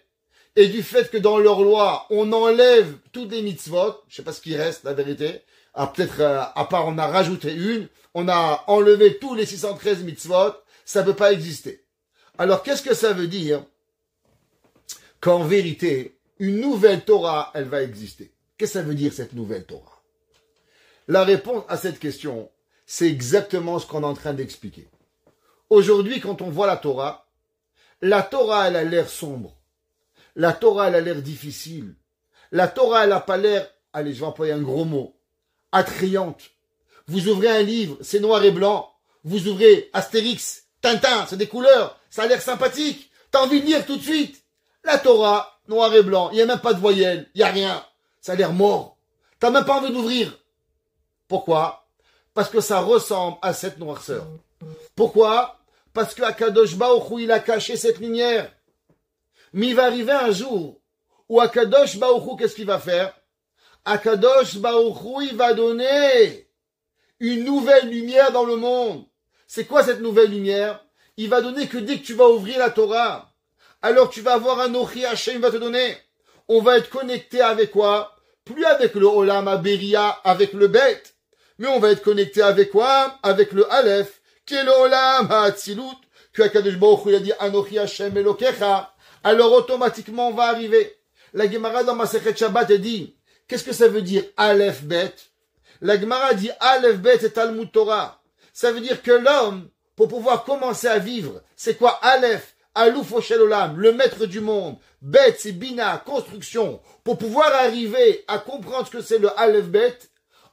A: et du fait que dans leur loi, on enlève toutes les mitzvot, je sais pas ce qui reste, la vérité, peut-être à part on a rajouté une, on a enlevé tous les 613 mitzvot, ça peut pas exister. Alors qu'est-ce que ça veut dire qu'en vérité, une nouvelle Torah, elle va exister? Qu'est-ce que ça veut dire cette nouvelle Torah? La réponse à cette question, c'est exactement ce qu'on est en train d'expliquer. Aujourd'hui, quand on voit la Torah, elle a l'air sombre. La Torah, elle a l'air difficile. La Torah, elle n'a pas l'air, allez, je vais employer un gros mot, attrayante. Vous ouvrez un livre, c'est noir et blanc. Vous ouvrez Astérix, Tintin, c'est des couleurs, ça a l'air sympathique. T'as envie de lire tout de suite. La Torah, noir et blanc, il n'y a même pas de voyelles, il n'y a rien. Ça a l'air mort. T'as même pas envie d'ouvrir. Pourquoi? Parce que ça ressemble à cette noirceur. Pourquoi? Parce que Akadosh Baruch Hu, il a caché cette lumière. Mais il va arriver un jour où Akadosh Baruch Hu, qu'est-ce qu'il va faire? Akadosh Baruch Hu, il va donner une nouvelle lumière dans le monde. C'est quoi cette nouvelle lumière? Il va donner que dès que tu vas ouvrir la Torah, alors tu vas avoir un Ochi Hashem va te donner. On va être connecté avec quoi? Plus avec le Olam Aberia, avec le Bet, mais on va être connecté avec quoi? Avec le Aleph, qui est le Olam HaAtzilut, que Akadosh Baruch Hu il a dit Anochi Hashem Elokecha. Alors automatiquement on va arriver. La Gemara dans Masechet Shabbat elle dit, qu'est-ce que ça veut dire Aleph Bet? La Gemara dit Aleph Bet et Talmud Torah. Ça veut dire que l'homme, pour pouvoir commencer à vivre, c'est quoi Aleph? Alouf Oshel Olam, le maître du monde. Bet, c'est Bina, construction. Pour pouvoir arriver à comprendre ce que c'est le Aleph Bet,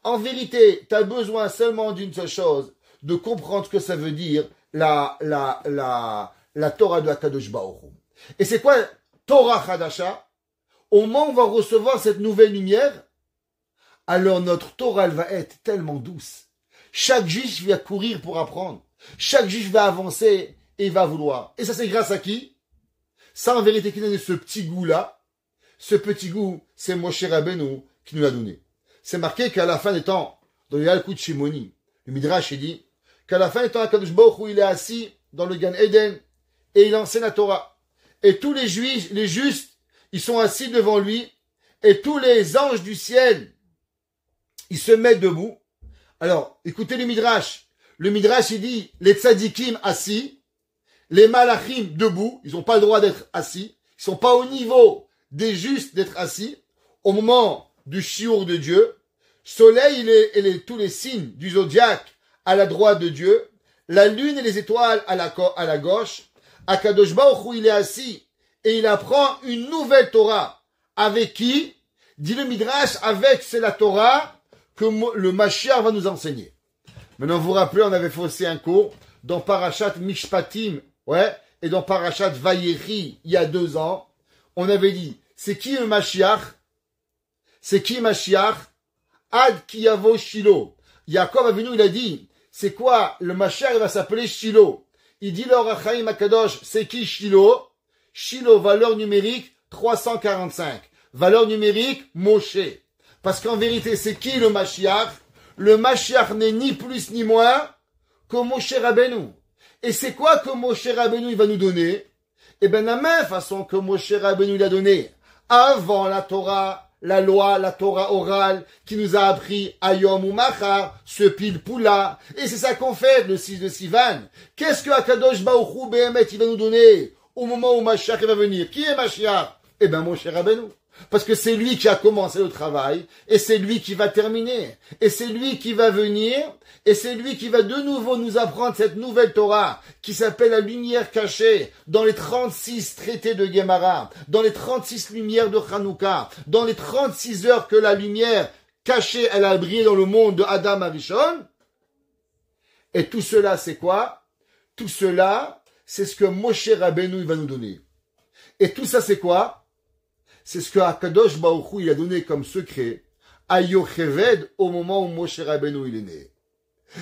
A: en vérité, tu as besoin seulement d'une seule chose, de comprendre ce que ça veut dire la Torah de Akadosh Baruch Hu. Et c'est quoi Torah Chadasha? Au moment où on va recevoir cette nouvelle lumière, alors notre Torah elle va être tellement douce. Chaque juif va courir pour apprendre. Chaque juif va avancer et il va vouloir. Et ça c'est grâce à qui? Ça en vérité qui donne ce petit goût-là. Ce petit goût, c'est Moshe Rabbeinu qui nous l'a donné. C'est marqué qu'à la fin des temps, dans le Yalkut Shimoni, le Midrash il dit qu'à la fin des temps, Akadosh Baruch Hu il est assis dans le Gan Eden et il enseigne la Torah. Et tous les juifs, les justes, ils sont assis devant lui et tous les anges du ciel, ils se mettent debout. Alors, écoutez le Midrash. Le Midrash, il dit, les tzadikim assis, les malachim debout, ils n'ont pas le droit d'être assis, ils sont pas au niveau des justes d'être assis, au moment du shiur de Dieu. Soleil et tous les signes du zodiaque à la droite de Dieu, la lune et les étoiles à la gauche. Akadosh Baruch Hu, il est assis et il apprend une nouvelle Torah. Avec qui? Dit le Midrash, avec c'est la Torah que le Mashiach va nous enseigner. Maintenant, vous vous rappelez, on avait fait aussi un cours dans Parashat Mishpatim, et dans Parashat Vayechi, il y a 2 ans. On avait dit, c'est qui le Mashiach? C'est qui Mashiach? Ad Kiyavo Shilo. Yaakov Avinu, il a dit, c'est quoi? Le Mashiach, il va s'appeler Shilo. Il dit, l'Or HaChaim Akadosh, c'est qui Shilo? Shilo, valeur numérique, 345. Valeur numérique, Moshe. Parce qu'en vérité, c'est qui le Mashiach? Le Mashiach n'est ni plus ni moins que Moshe Rabbeinu. Et c'est quoi que Moshe Rabbeinu il va nous donner? Eh bien, la même façon que Moshe Rabbeinu il a donné avant la Torah, la loi, la Torah orale, qui nous a appris Ayom ou Machar, ce pile-poula. Et c'est ça qu'on fait le 6 de Sivan. Qu'est-ce que Akadosh Baruch Hu Behemet il va nous donner au moment où Mashiach va venir? Qui est Mashiach? Eh bien, Moshe Rabbeinu. Parce que c'est lui qui a commencé le travail, et c'est lui qui va terminer, et c'est lui qui va venir, et c'est lui qui va de nouveau nous apprendre cette nouvelle Torah, qui s'appelle la lumière cachée, dans les 36 traités de Gemara, dans les 36 lumières de Hanouka, dans les 36 heures que la lumière cachée, elle a brillé dans le monde de Adam Arishon. Et tout cela, c'est quoi? Tout cela, c'est ce que Moshe Rabbeinu va nous donner. Et tout ça, c'est quoi? C'est ce que Akadosh Baruch Hu il a donné comme secret à Yocheved au moment où Moshe Rabbeinu il est né.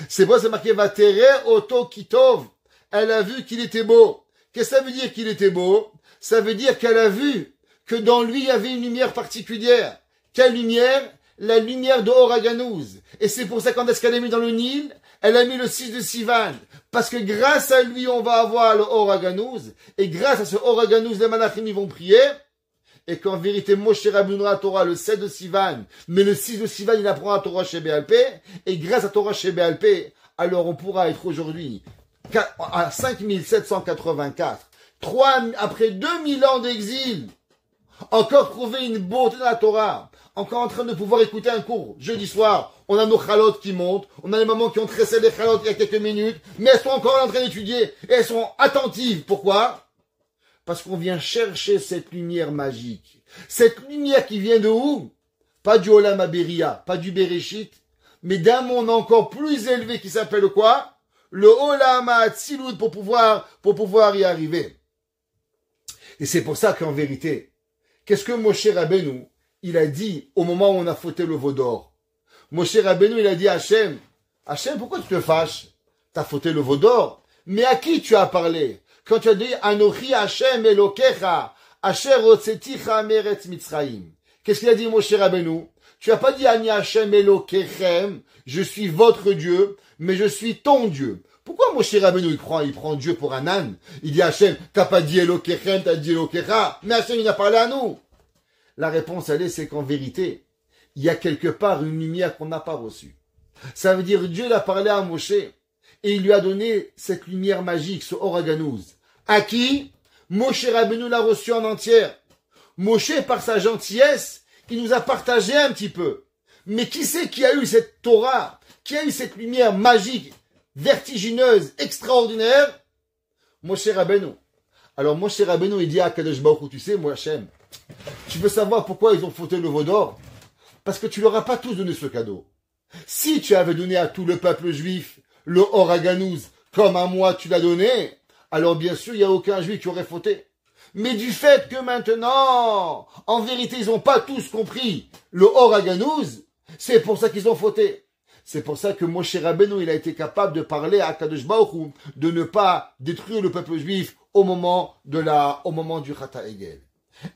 A: C'est pour ça c'est marqué Vatere Oto Kitov. Elle a vu qu'il était beau. Qu'est-ce que ça veut dire qu'il était beau? Ça veut dire qu'elle a vu que dans lui il y avait une lumière particulière. Quelle lumière? La lumière de Horaganouz. Et c'est pour ça quand est-ce qu'elle a mis dans le Nil? Elle a mis le 6 de Sivan. Parce que grâce à lui on va avoir le Horaganouz. Et grâce à ce Horaganouz les Malachim ils vont prier. Et qu'en vérité, Moshe Rabbeinu la Torah le 7 de Sivan, mais le 6 de Sivan, il apprend la Torah chez Béalpé, et grâce à Torah chez Béalpé, alors on pourra être aujourd'hui à 5784, après 2000 ans d'exil, encore trouver une beauté dans la Torah, encore en train de pouvoir écouter un cours. Jeudi soir, on a nos chalotes qui montent, on a les mamans qui ont tressé les chalotes il y a quelques minutes, mais elles sont encore en train d'étudier, et elles sont attentives. Pourquoi? Parce qu'on vient chercher cette lumière magique. Cette lumière qui vient de où? Pas du Olam Aberia, pas du Bereshit, mais d'un monde encore plus élevé qui s'appelle quoi? Le Olam HaAtzilut pour pouvoir y arriver. Et c'est pour ça qu'en vérité, qu'est-ce que Moshe Rabbeinu, il a dit au moment où on a fauté le veau d'or? Moshe Rabbeinu, il a dit à Hachem, pourquoi tu te fâches? T'as fauté le veau d'or. Mais à qui tu as parlé? Quand tu as dit Anochi Hashem Elokecha, Asher Hotzeticha Meretz Mitzrayim. Qu'est-ce qu'il a dit Moshe Rabbeinu? Tu as pas dit Ani Hashem Elokechem, je suis votre Dieu, mais je suis ton Dieu. Pourquoi Moshe Rabbeinu, il prend Dieu pour un âne. Il dit Hachem, t'as pas dit Elokechem, t'as dit Elokecha. Mais Hachem, il a parlé à nous. La réponse, elle est, c'est qu'en vérité, il y a quelque part une lumière qu'on n'a pas reçue. Ça veut dire, Dieu l'a parlé à Moshe, et il lui a donné cette lumière magique, ce Oraganouz. À qui? Moshe Rabbeinu l'a reçu en entière. Moshe, par sa gentillesse, il nous a partagé un petit peu. Mais qui c'est qui a eu cette Torah, qui a eu cette lumière magique, vertigineuse, extraordinaire? Moshe Rabbeinu. Alors Moshe Rabbeinu, il dit à Kadosh Baruch Hu, tu sais, moi Hachem, tu veux savoir pourquoi ils ont fauté le veau d'or? Parce que tu leur as pas tous donné ce cadeau. Si tu avais donné à tout le peuple juif le Oraganouz, comme à moi tu l'as donné, alors bien sûr, il n'y a aucun juif qui aurait fauté. Mais du fait que maintenant, en vérité, ils n'ont pas tous compris le Oraganouz, c'est pour ça qu'ils ont fauté. C'est pour ça que Moshe Rabbeinu, il a été capable de parler à Kadosh Baruch Hu, de ne pas détruire le peuple juif au moment du Chata Egel.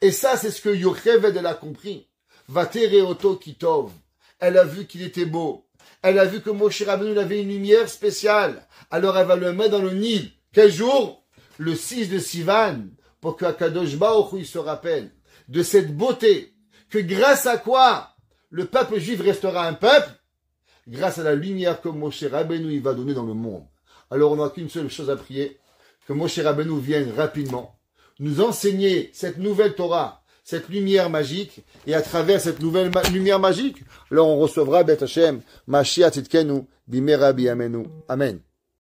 A: Et ça, c'est ce que Yocheved, elle a compris. Vatere Oto Kitov. Elle a vu qu'il était beau. Elle a vu que Moshe Rabbeinu avait une lumière spéciale. Alors elle va le mettre dans le Nil. Quel jour? Le 6 de Sivan. Pour que Kadosh Baruch Hu, il se rappelle de cette beauté. Que grâce à quoi le peuple juif restera un peuple? Grâce à la lumière que Moshe Rabbeinu, il va donner dans le monde. Alors on n'a qu'une seule chose à prier. Que Moshe Rabbeinu vienne rapidement nous enseigner cette nouvelle Torah, cette lumière magique, et à travers cette nouvelle lumière magique, alors on recevra Bet Hashem, Mashiach Tzidkenu, Bimera Biyamenu. Amen.